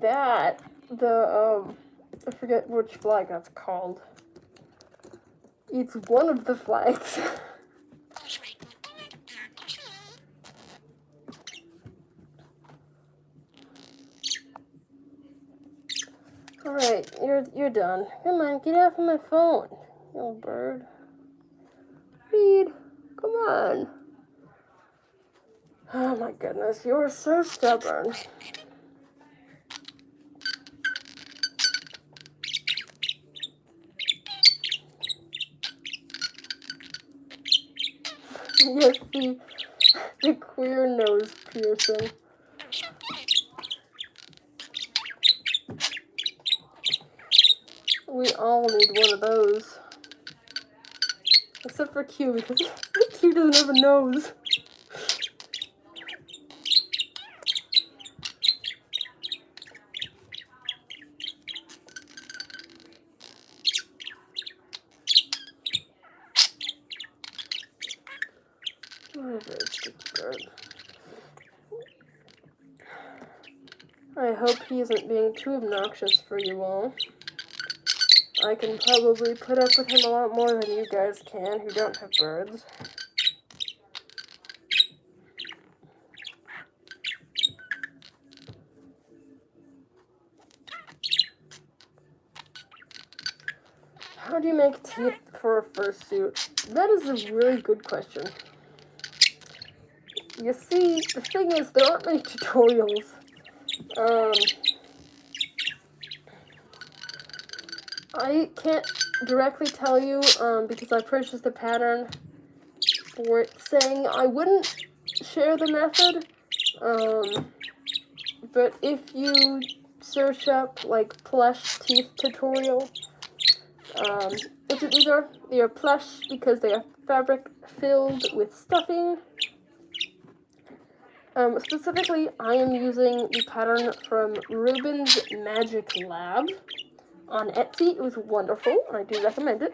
that. I forget which flag that's called. It's one of the flags. Alright, you're done. Come on, get off of my phone, you little bird. Reed, come on. Oh my goodness, you're so stubborn. Yes, the queer nose piercing. We all need one of those. Except for Q, because Q doesn't have a nose. I hope he isn't being too obnoxious for you all. I can probably put up with him a lot more than you guys can, who don't have birds. How do you make teeth for a fursuit? That is a really good question. You see, the thing is, there aren't many tutorials. I can't directly tell you, because I purchased a pattern for it saying I wouldn't share the method, But if you search up like plush teeth tutorial, they are plush because they are fabric filled with stuffing. Specifically, I am using the pattern from Ruben's Magic Lab on Etsy. It was wonderful, and I do recommend it.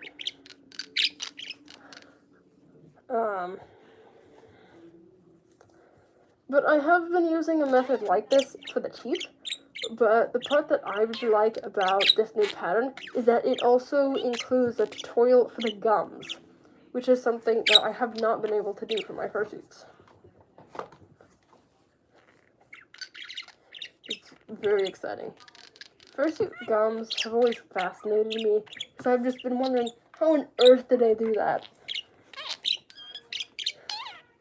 But I have been using a method like this for the teeth, but the part that I really like about this new pattern is that it also includes a tutorial for the gums, which is something that I have not been able to do for my fursuits. It's very exciting. Fursuit gums have always fascinated me, because I've just been wondering, how on earth did I do that?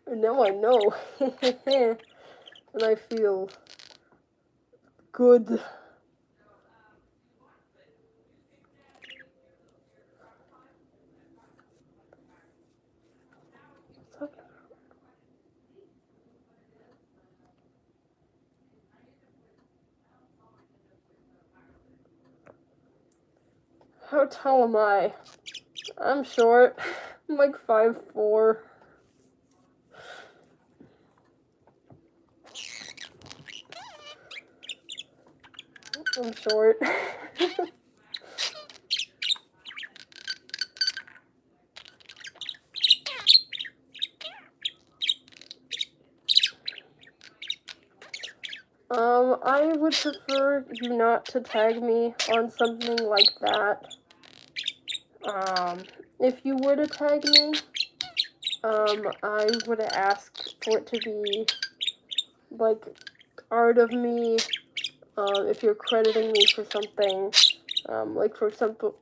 And now I know. And I feel good. How tall am I? I'm short. I'm like 5'4". I'm short. I would prefer you not to tag me on something like that. If you were to tag me, I would ask for it to be, like, art of me, if you're crediting me for something, like, for example,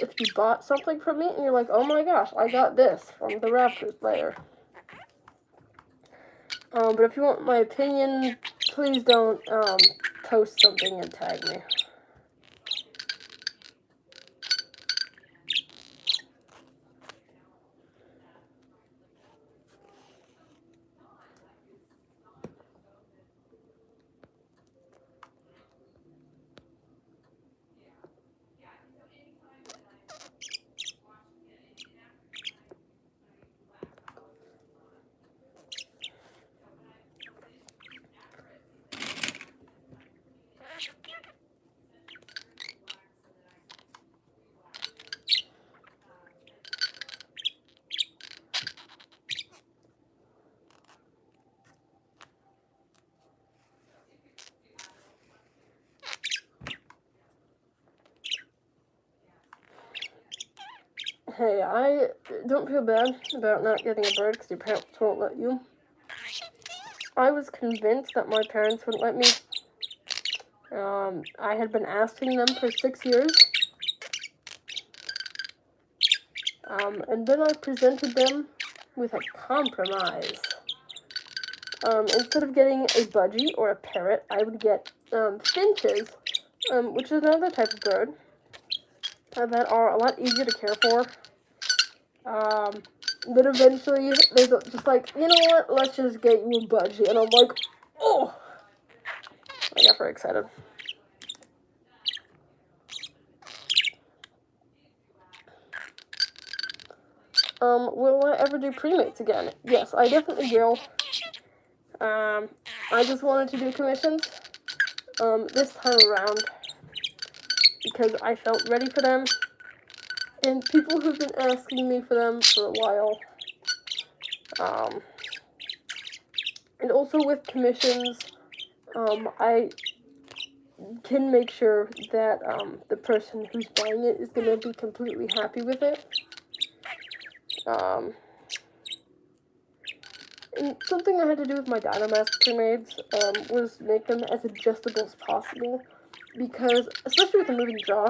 if you bought something from me, and you're like, oh my gosh, I got this from the Raptors player. But if you want my opinion, please don't, post something and tag me. Hey, I don't feel bad about not getting a bird because your parents won't let you. I was convinced that my parents wouldn't let me. I had been asking them for 6 years. And then I presented them with a compromise. Instead of getting a budgie or a parrot, I would get finches, which is another type of bird that are a lot easier to care for. But eventually, they're just like, you know what, let's just get you a budgie. And I'm like, oh! I got very excited. Will I ever do premates again? Yes, I definitely will. I just wanted to do commissions, this time around, because I felt ready for them, and people have been asking me for them for a while. And also with commissions, I can make sure that, the person who's buying it is going to be completely happy with it. And something I had to do with my Dynamask premades, was make them as adjustable as possible, because, especially with the moving jaw,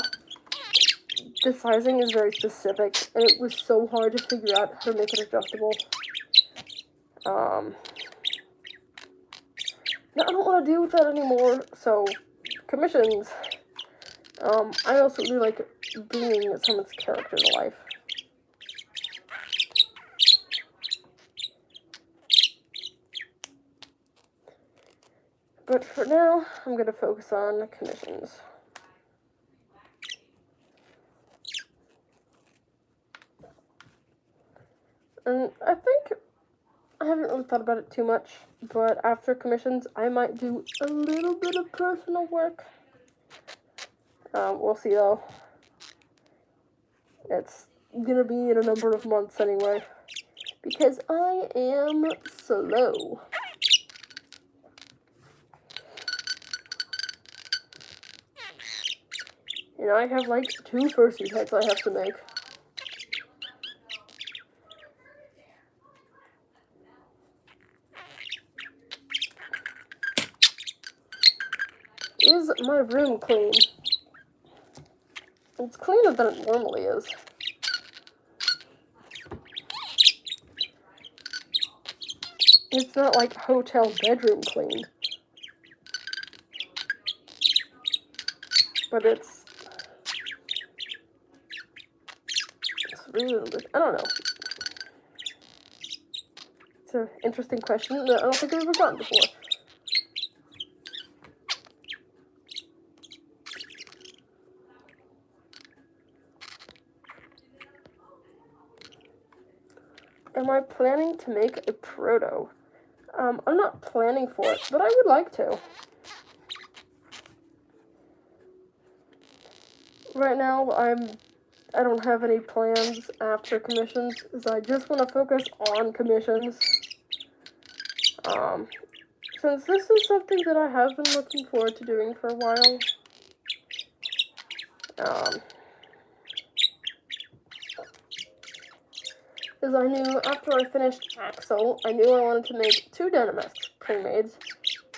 the sizing is very specific, and it was so hard to figure out how to make it adjustable. Now I don't want to deal with that anymore, so, commissions. I also really like bringing someone's character to life. But for now, I'm going to focus on commissions. And I think I haven't really thought about it too much, but after commissions, I might do a little bit of personal work. We'll see though. It's gonna be in a number of months anyway, because I am slow. And I have like 2 fursuit heads I have to make. Is my room clean? It's cleaner than it normally is. It's not like hotel bedroom clean. But it's really, I don't know. It's an interesting question that I don't think I've ever gotten before. Am I planning to make a proto? I'm not planning for it, but I would like to. Right now, I don't have any plans after commissions, because I just want to focus on commissions. Since this is something that I have been looking forward to doing for a while. Because I knew after I finished Axel, I knew I wanted to make 2 Dynamax pre-mades,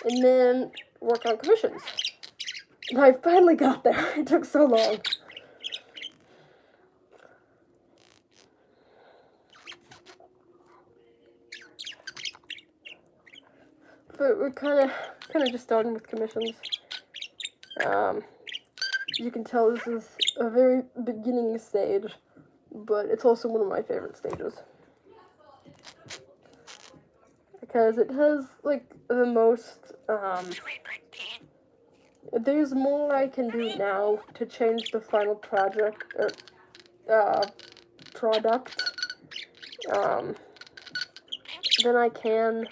and then work on commissions. And I finally got there. It took so long. But we're kind of just starting with commissions. As you can tell, this is a very beginning stage, but it's also one of my favorite stages. Because it has, like, the most, there's more I can do now to change the final product, than I can,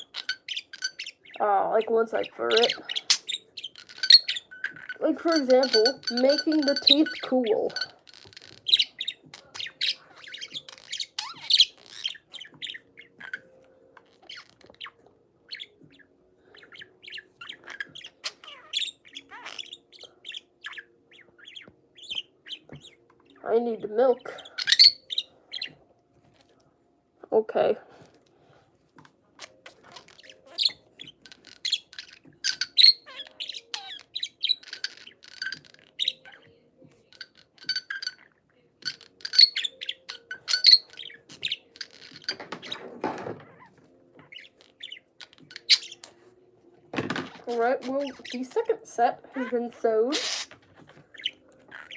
like, once I fur it. Like, for example, making the teeth cool. I need milk. Okay. Alright, well, the second set has been sewed.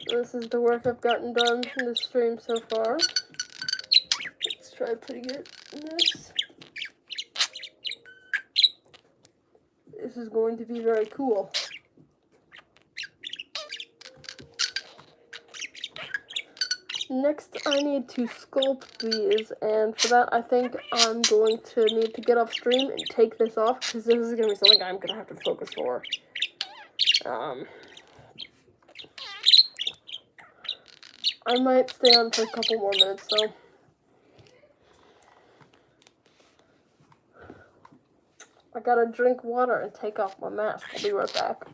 This is the work I've gotten done in the stream so far. Let's try putting it in this. This is going to be very cool. Next, I need to sculpt these, and for that, I think I'm going to need to get off stream and take this off, because this is going to be something I'm going to have to focus for. I might stay on for a couple more minutes, though. I gotta drink water and take off my mask. I'll be right back.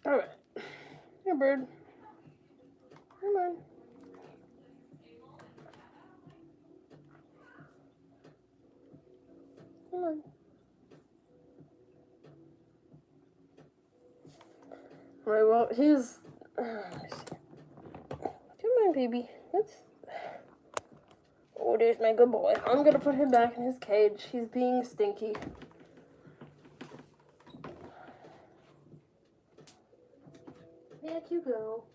Alright. Here, bird. Come on. Come on. Alright, well, he's... Come on, baby. Oh, there's my good boy. I'm gonna put him back in his cage. He's being stinky. Back you go.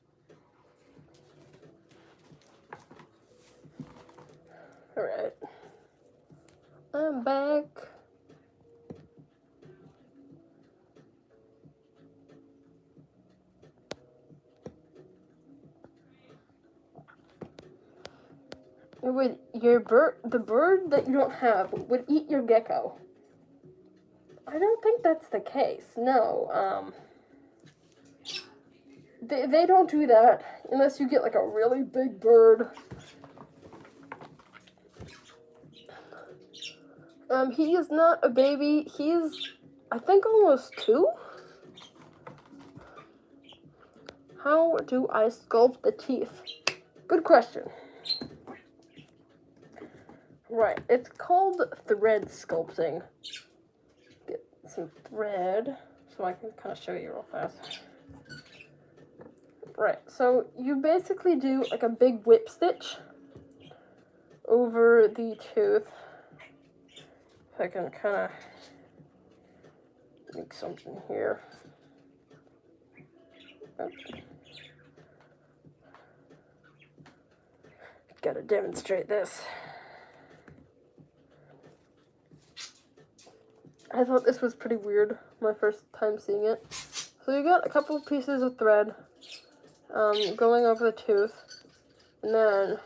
Alright. I'm back. Would the bird that you don't have would eat your gecko? I don't think that's the case. No. They don't do that unless you get like a really big bird. He is not a baby. He's, I think, almost 2. How do I sculpt the teeth? Good question. Right, it's called thread sculpting. Get some thread so I can kind of show you real fast. Right, so you basically do like a big whip stitch over the tooth. If I can kind of make something here. Gotta demonstrate this. I thought this was pretty weird my first time seeing it. So you got a couple pieces of thread going over the tooth, and then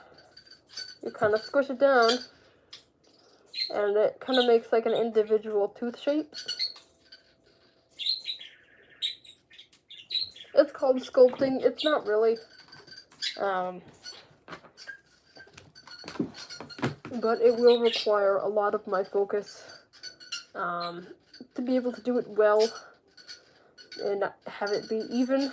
you kind of squish it down, and it kind of makes like an individual tooth shape. It's called sculpting. It's not really. But it will require a lot of my focus to be able to do it well and have it be even.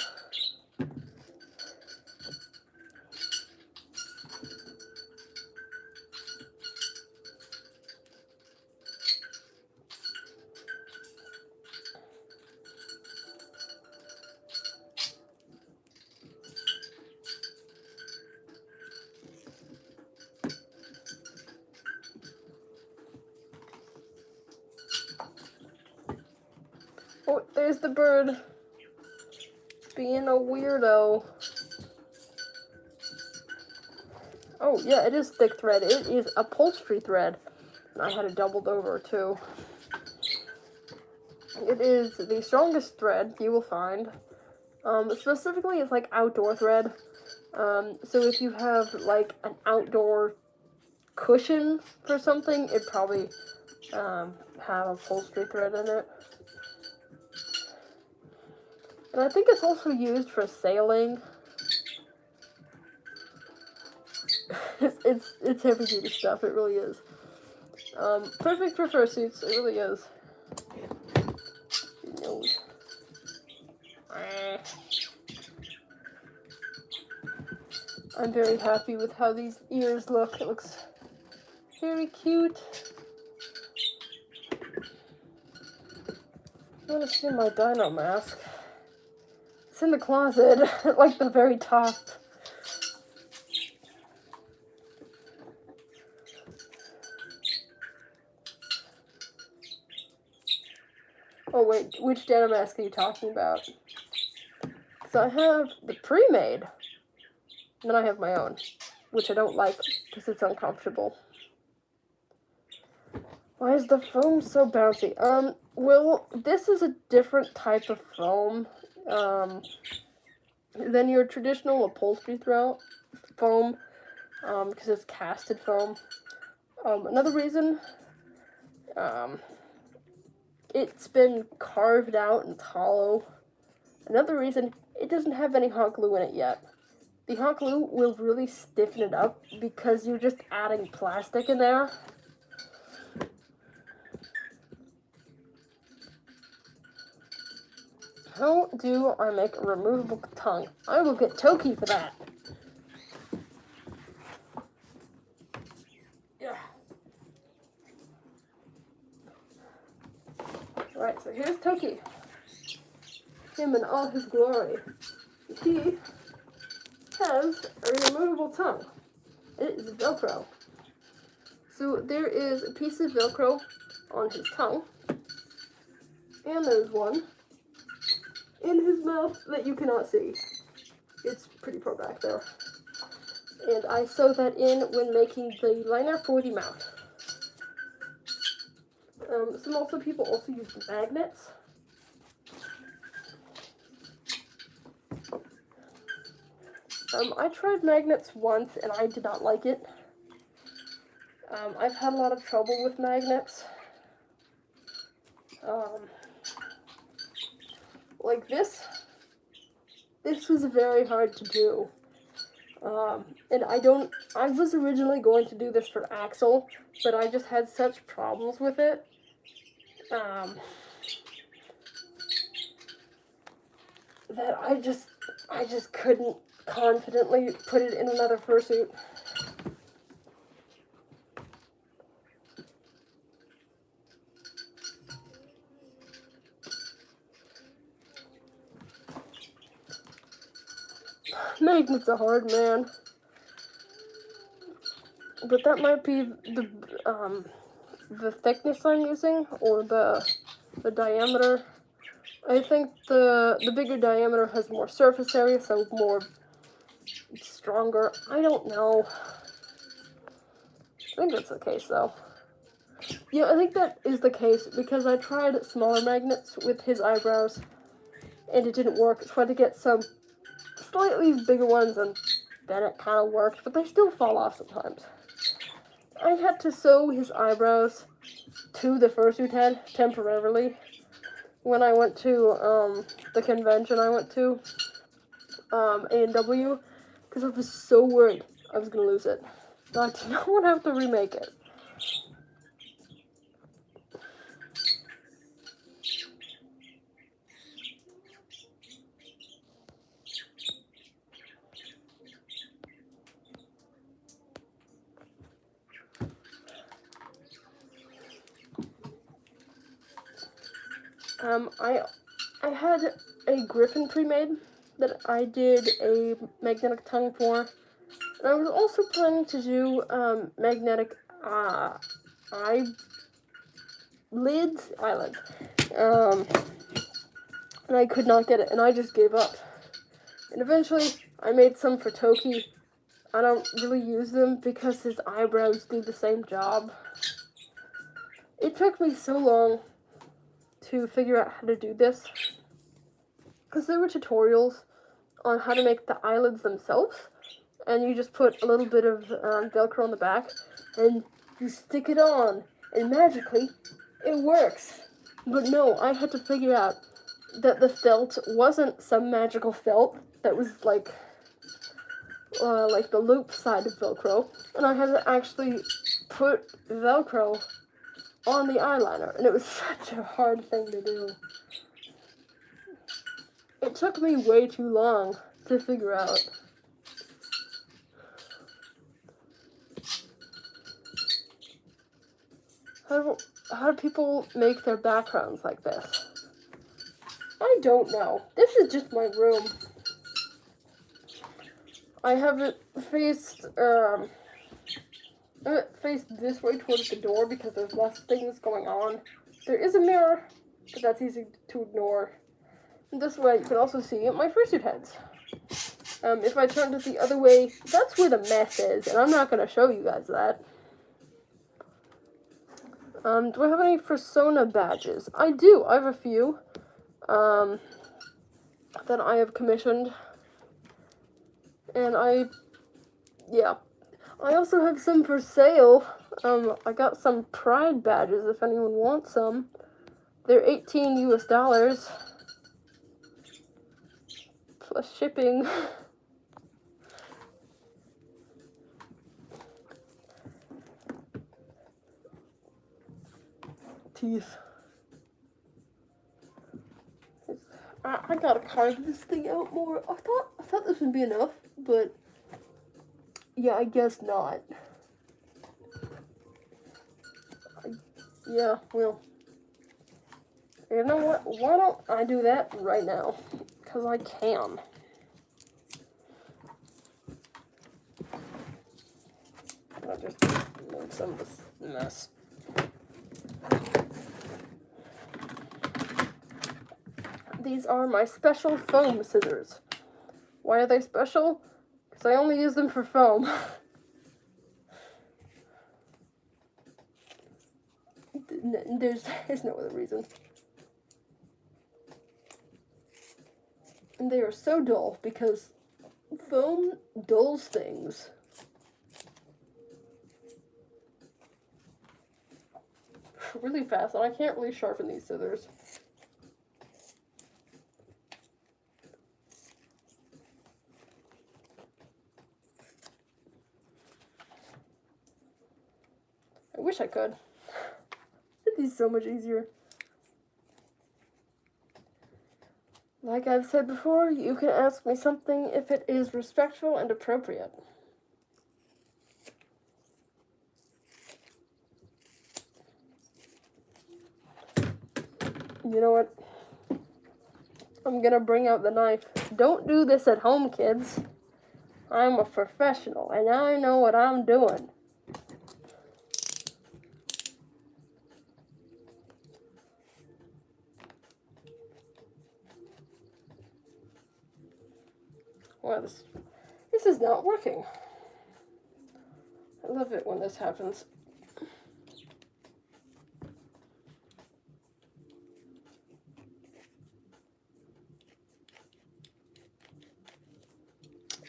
Oh, there's the bird being a weirdo. Oh, yeah, it is thick thread. It is upholstery thread. And I had it doubled over, too. It is the strongest thread you will find. Specifically, it's like outdoor thread. So if you have, like, an outdoor cushion for something, it'd probably have upholstery thread in it. And I think it's also used for sailing. it's heavy duty stuff, it really is. Perfect for fursuits, it really is. Nose. I'm very happy with how these ears look. It looks very cute. I want to see my dino mask. It's in the closet, like the very top. Oh wait, which dino mask are you talking about? So I have the pre-made, and then I have my own, which I don't like because it's uncomfortable. Why is the foam so bouncy? Well, this is a different type of foam. Than your traditional upholstery foam, because it's casted foam. Another reason, it's been carved out and it's hollow. Another reason, it doesn't have any hot glue in it yet. The hot glue will really stiffen it up because you're just adding plastic in there. How do I make a removable tongue? I will get Toki for that. Yeah. Alright, so here's Toki. Him in all his glory. He has a removable tongue. It is Velcro. So there is a piece of Velcro on his tongue, and there's one in his mouth that you cannot see. It's pretty far back there. And I sew that in when making the liner for the mouth. Some people also use magnets. I tried magnets once and I did not like it. I've had a lot of trouble with magnets. Like this was very hard to do. And I was originally going to do this for Axel, but I just had such problems with it. That I just couldn't confidently put it in another fursuit. Magnets are hard, man. But that might be the thickness I'm using, or the diameter. I think the bigger diameter has more surface area, so more stronger. I don't know. I think that's the case, though. Yeah, I think that is the case, because I tried smaller magnets with his eyebrows, and it didn't work. I tried to get some slightly bigger ones, and then it kind of worked, but they still fall off sometimes. I had to sew his eyebrows to the fursuit head temporarily when I went to the convention I went to, A&W, because I was so worried I was going to lose it. I did not want to have to remake it. I had a griffin pre-made that I did a magnetic tongue for. And I was also planning to do magnetic eyelids. And I could not get it, and I just gave up. And eventually, I made some for Toki. I don't really use them because his eyebrows do the same job. It took me so long to figure out how to do this, because there were tutorials on how to make the eyelids themselves, and you just put a little bit of Velcro on the back, and you stick it on, and magically, it works. But no, I had to figure out that the felt wasn't some magical felt that was like the loop side of Velcro, and I had to actually put Velcro on the eyeliner, and it was such a hard thing to do. It took me way too long to figure out. How do people make their backgrounds like this? I don't know. This is just my room. I have it faced this way towards the door because there's less things going on. There is a mirror, but that's easy to ignore. And this way you can also see my fursuit heads. If I turned it the other way, that's where the mess is, and I'm not going to show you guys that. Do I have any Fursona badges? I do. I have a few that I have commissioned. And I also have some for sale. I got some Pride badges if anyone wants some. They're $18 US plus shipping. Teeth. I gotta carve this thing out more. I thought this would be enough, but yeah, I guess not. Yeah, well, you know what? Why don't I do that right now? Because I can. I'll just move like some of this mess. These are my special foam scissors. Why are they special? Because I only use them for foam. There's no other reason. And they are so dull because foam dulls things. Really fast, and I can't really sharpen these scissors. I wish I could. It'd be so much easier. Like I've said before, you can ask me something if it is respectful and appropriate. You know what? I'm gonna bring out the knife. Don't do this at home, kids. I'm a professional, and I know what I'm doing. Well, this is not working. I love it when this happens.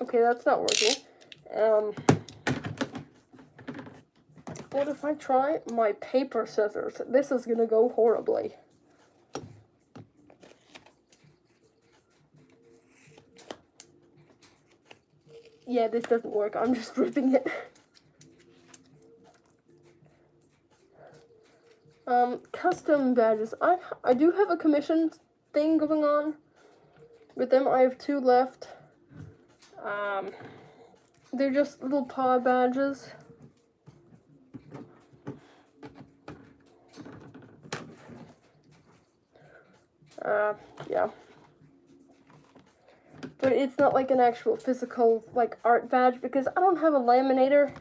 Okay, that's not working. What if I try my paper scissors? This is gonna go horribly. Yeah, this doesn't work. I'm just ripping it. Custom badges. I do have a commission thing going on with them. I have 2 left. They're just little paw badges. Yeah. But it's not like an actual physical, like, art badge because I don't have a laminator.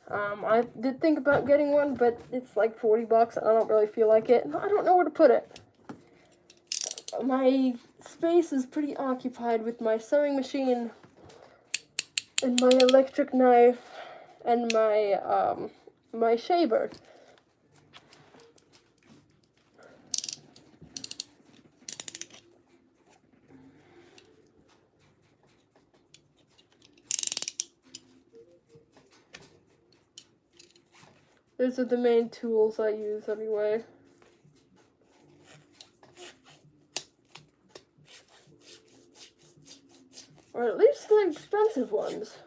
I did think about getting one, but it's like $40 and I don't really feel like it. And I don't know where to put it. My space is pretty occupied with my sewing machine and my electric knife and my, my shaver. Those are the main tools I use anyway. Or at least the expensive ones.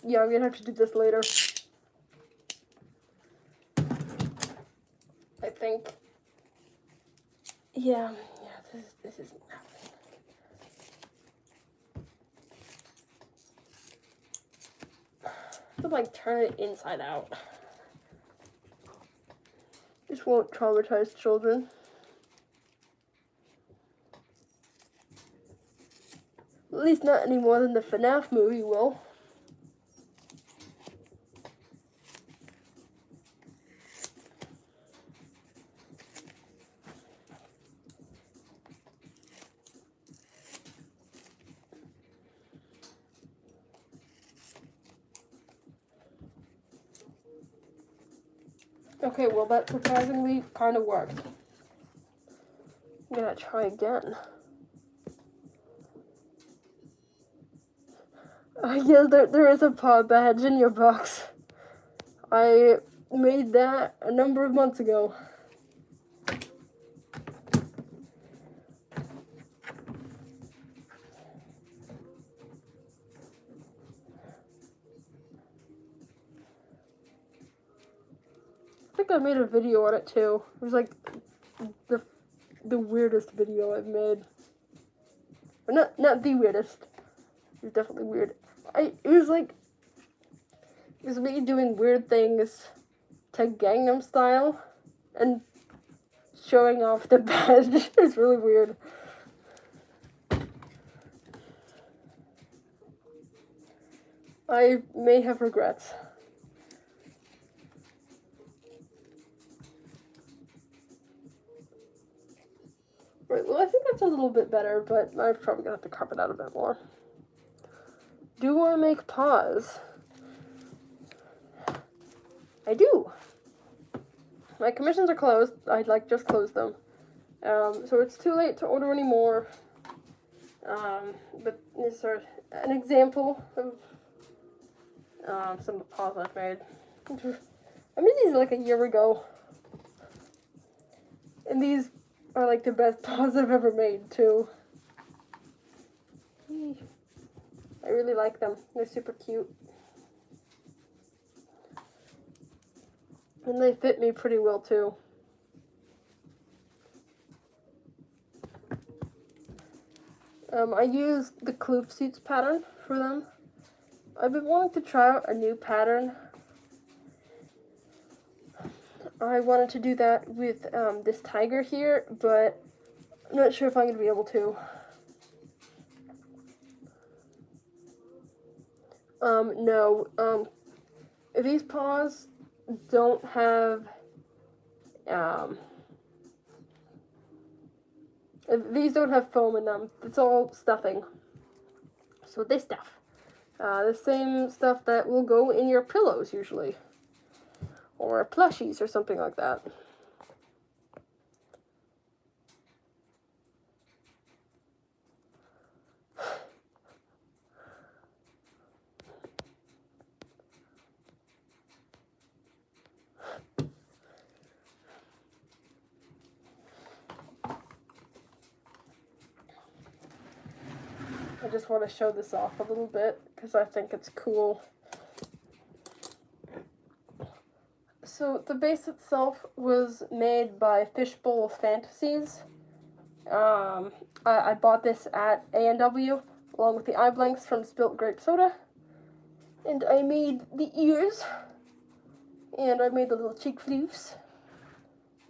Yeah, I'm gonna have to do this later. I think. Yeah, this isn't happening. I could like turn it inside out. This won't traumatize children. At least not any more than the FNAF movie will. Okay, well that surprisingly kind of worked. I'm gonna try again. Yes, there is a paw badge in your box. I made that a number of months ago. I think I made a video on it too. It was like the weirdest video I've made. But not the weirdest. It was definitely weird. It was is me doing weird things to Gangnam Style and showing off the bed. It's really weird. I may have regrets. Right, well, I think that's a little bit better, but I'm probably gonna have to carve it out a bit more. Do I make paws? I do. My commissions are closed. I'd just closed them. So it's too late to order any more. But these are an example of some of the paws I've made. I made these like a year ago. And these are like the best paws I've ever made too. I really like them. They're super cute. And they fit me pretty well too. I used the Fursuit pattern for them. I've been wanting to try out a new pattern. I wanted to do that with this tiger here, but I'm not sure if I'm going to be able to. No. These paws don't have, these don't have foam in them. It's all stuffing. So this stuff. The same stuff that will go in your pillows usually. Or plushies or something like that. I just want to show this off a little bit because I think it's cool. So the base itself was made by Fishbowl Fantasies. I bought this at A&W along with the eye blanks from Spilt Grape Soda. And I made the ears. And I made the little cheek floofs.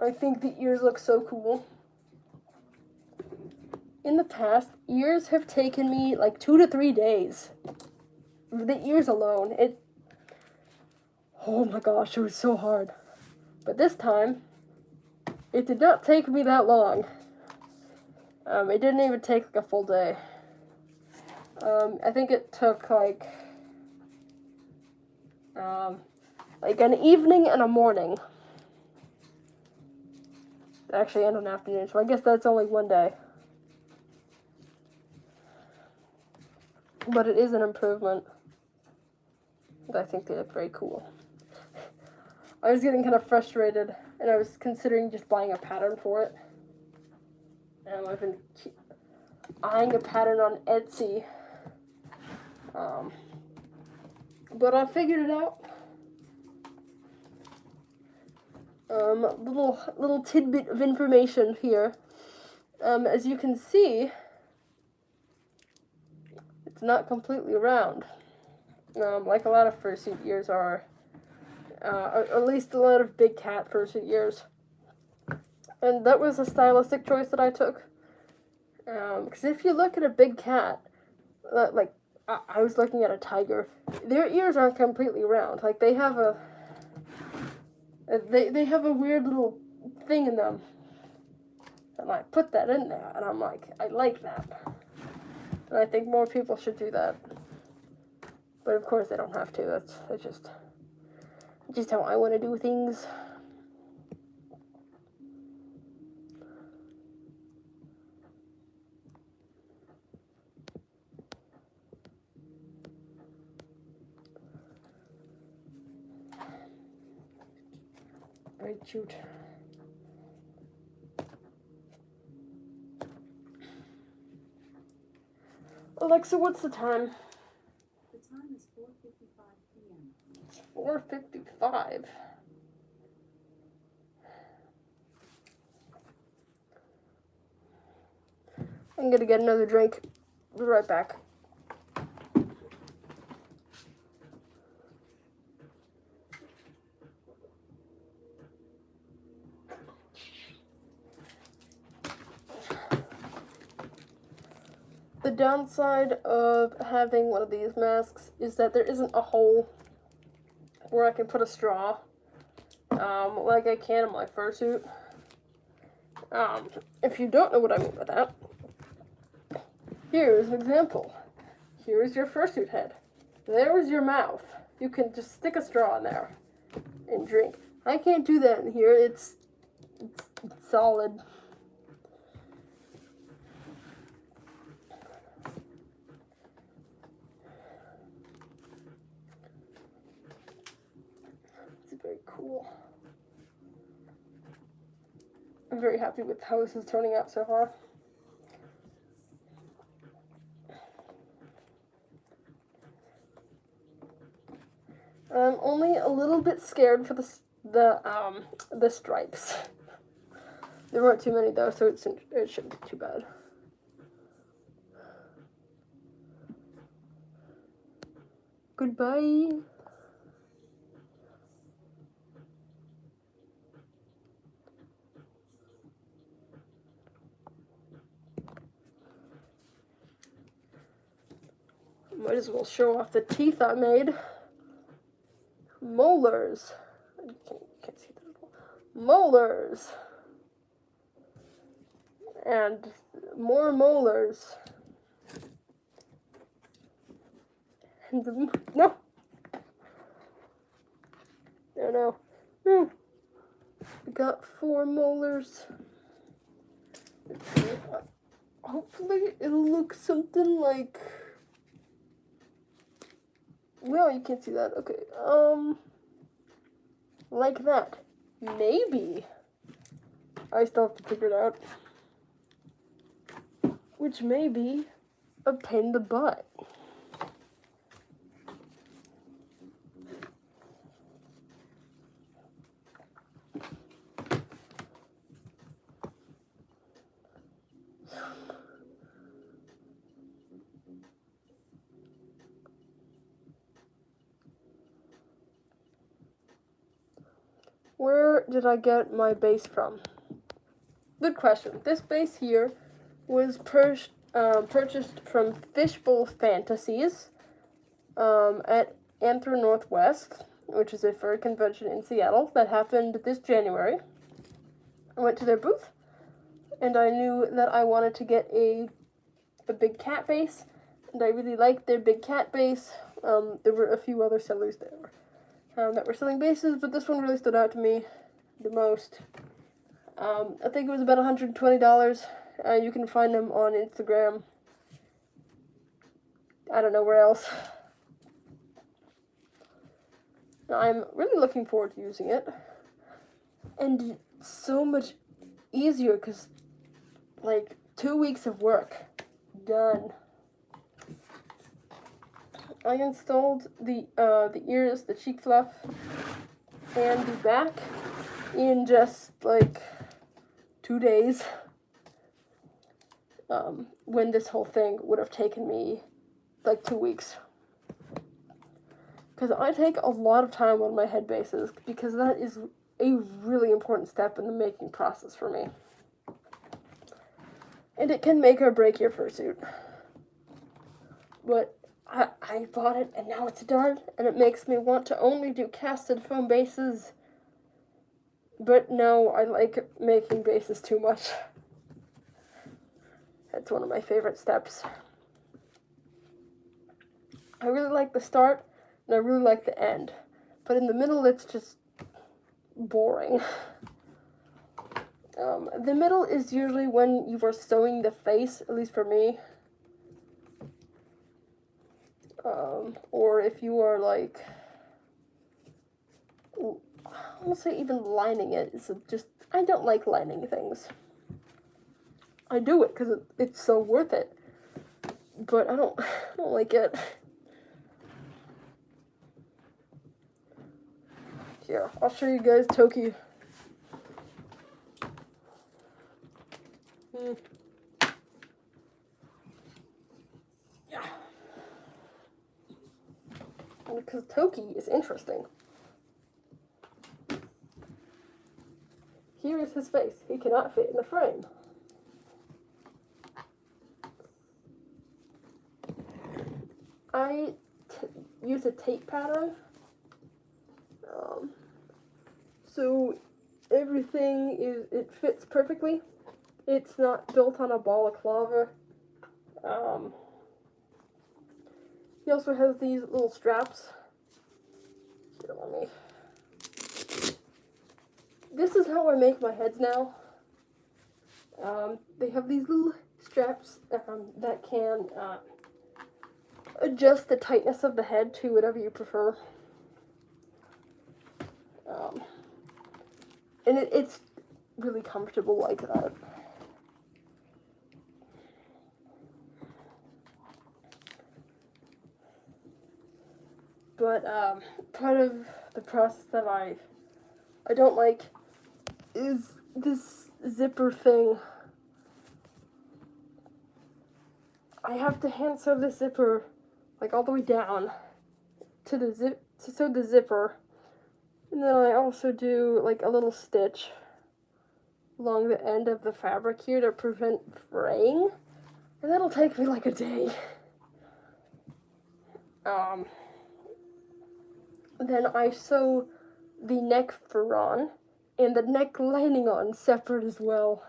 I think the ears look so cool. In the past, ears have taken me like 2 to 3 days. The ears alone, oh my gosh, it was so hard. But this time, it did not take me that long. It didn't even take like a full day. I think it took like an evening and a morning. Actually, and an afternoon, so I guess that's only one day. But it is an improvement. I think they look very cool. I was getting kind of frustrated, and I was considering just buying a pattern for it. I've been eyeing a pattern on Etsy. But I figured it out. Little tidbit of information here. As you can see, it's not completely round. Like a lot of fursuit ears are. At least a lot of big cat fursuit ears. And that was a stylistic choice that I took. Because if you look at a big cat, I was looking at a tiger, their ears aren't completely round. Like, they have a weird little thing in them. And I put that in there, and I'm like, I like that. And I think more people should do that. But of course they don't have to. That's just how I want to do things. Right, shoot. Alexa, what's the time? The time is 4:55 p.m. It's 4:55. I'm gonna get another drink. Be right back. The downside of having one of these masks is that there isn't a hole where I can put a straw, like I can in my fursuit. If you don't know what I mean by that, here is an example. Here is your fursuit head. There is your mouth. You can just stick a straw in there and drink. I can't do that in here. It's solid. It's very cool. I'm very happy with how this is turning out so far. I'm only a little bit scared for the stripes. There weren't too many though, so it shouldn't be too bad. Goodbye. Might as well show off the teeth I made. Molars. You can't see that at all. Molars. And more molars. And no. No. We got 4 molars. Let's see. Hopefully it'll look something like... Well, you can't see that. Okay. Like that. Maybe. I still have to figure it out. Which may be a pain in the butt. Where did I get my base from? Good question. This base here was purchased from Fishbowl Fantasies at Anthro Northwest, which is a fur convention in Seattle that happened this January. I went to their booth, and I knew that I wanted to get a big cat base, and I really liked their big cat base. There were a few other sellers there that were selling bases, but this one really stood out to me the most. I think it was about $120. You can find them on Instagram. I don't know where else. I'm really looking forward to using it. And it's so much easier because, like, 2 weeks of work. Done. I installed the ears, the cheek fluff, and the back in just, like, 2 days. When this whole thing would have taken me, like, 2 weeks. Because I take a lot of time on my head bases, because that is a really important step in the making process for me. And it can make or break your fursuit. But I bought it, and now it's done, and it makes me want to only do casted foam bases. But no, I like making bases too much. That's one of my favorite steps. I really like the start, and I really like the end. But in the middle, it's just boring. The middle is usually when you are sewing the face, at least for me. Or if you are, like, I won't say even lining it. It's just, I don't like lining things. I do it because it's so worth it. But I don't like it. Here, I'll show you guys Toki. Yeah. Because Toki is interesting. Here is his face. He cannot fit in the frame. I use a tape pattern. So everything it fits perfectly. It's not built on a balaclava. He also has these little straps. Here, let me. This is how I make my heads now. They have these little straps that can adjust the tightness of the head to whatever you prefer. And it's really comfortable like that. But part of the process that I don't like is this zipper thing. I have to hand sew the zipper like all the way down to sew the zipper, and then I also do like a little stitch along the end of the fabric here to prevent fraying, and that'll take me like a day. Then I sew the neck fur on and the neck lining on separate as well.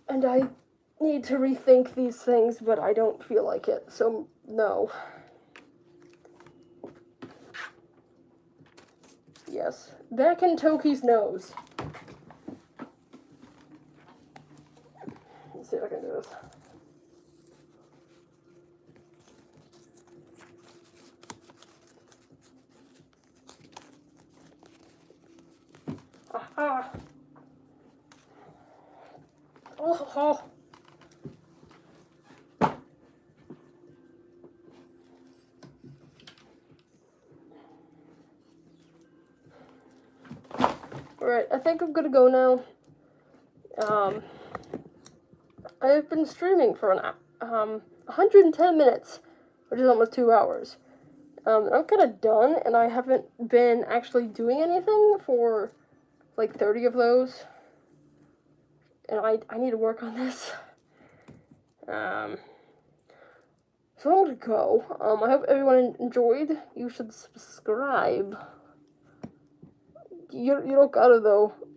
And I need to rethink these things, but I don't feel like it, so no. Yes, back in Toki's nose. Let's see if I can do this. Aha! Oh. Alright, I think I'm gonna go now. I've been streaming for 110 minutes, which is almost 2 hours. I'm kind of done, and I haven't been actually doing anything for like 30 of those. And I need to work on this. So I'm gonna go. I hope everyone enjoyed. You should subscribe. You don't gotta though.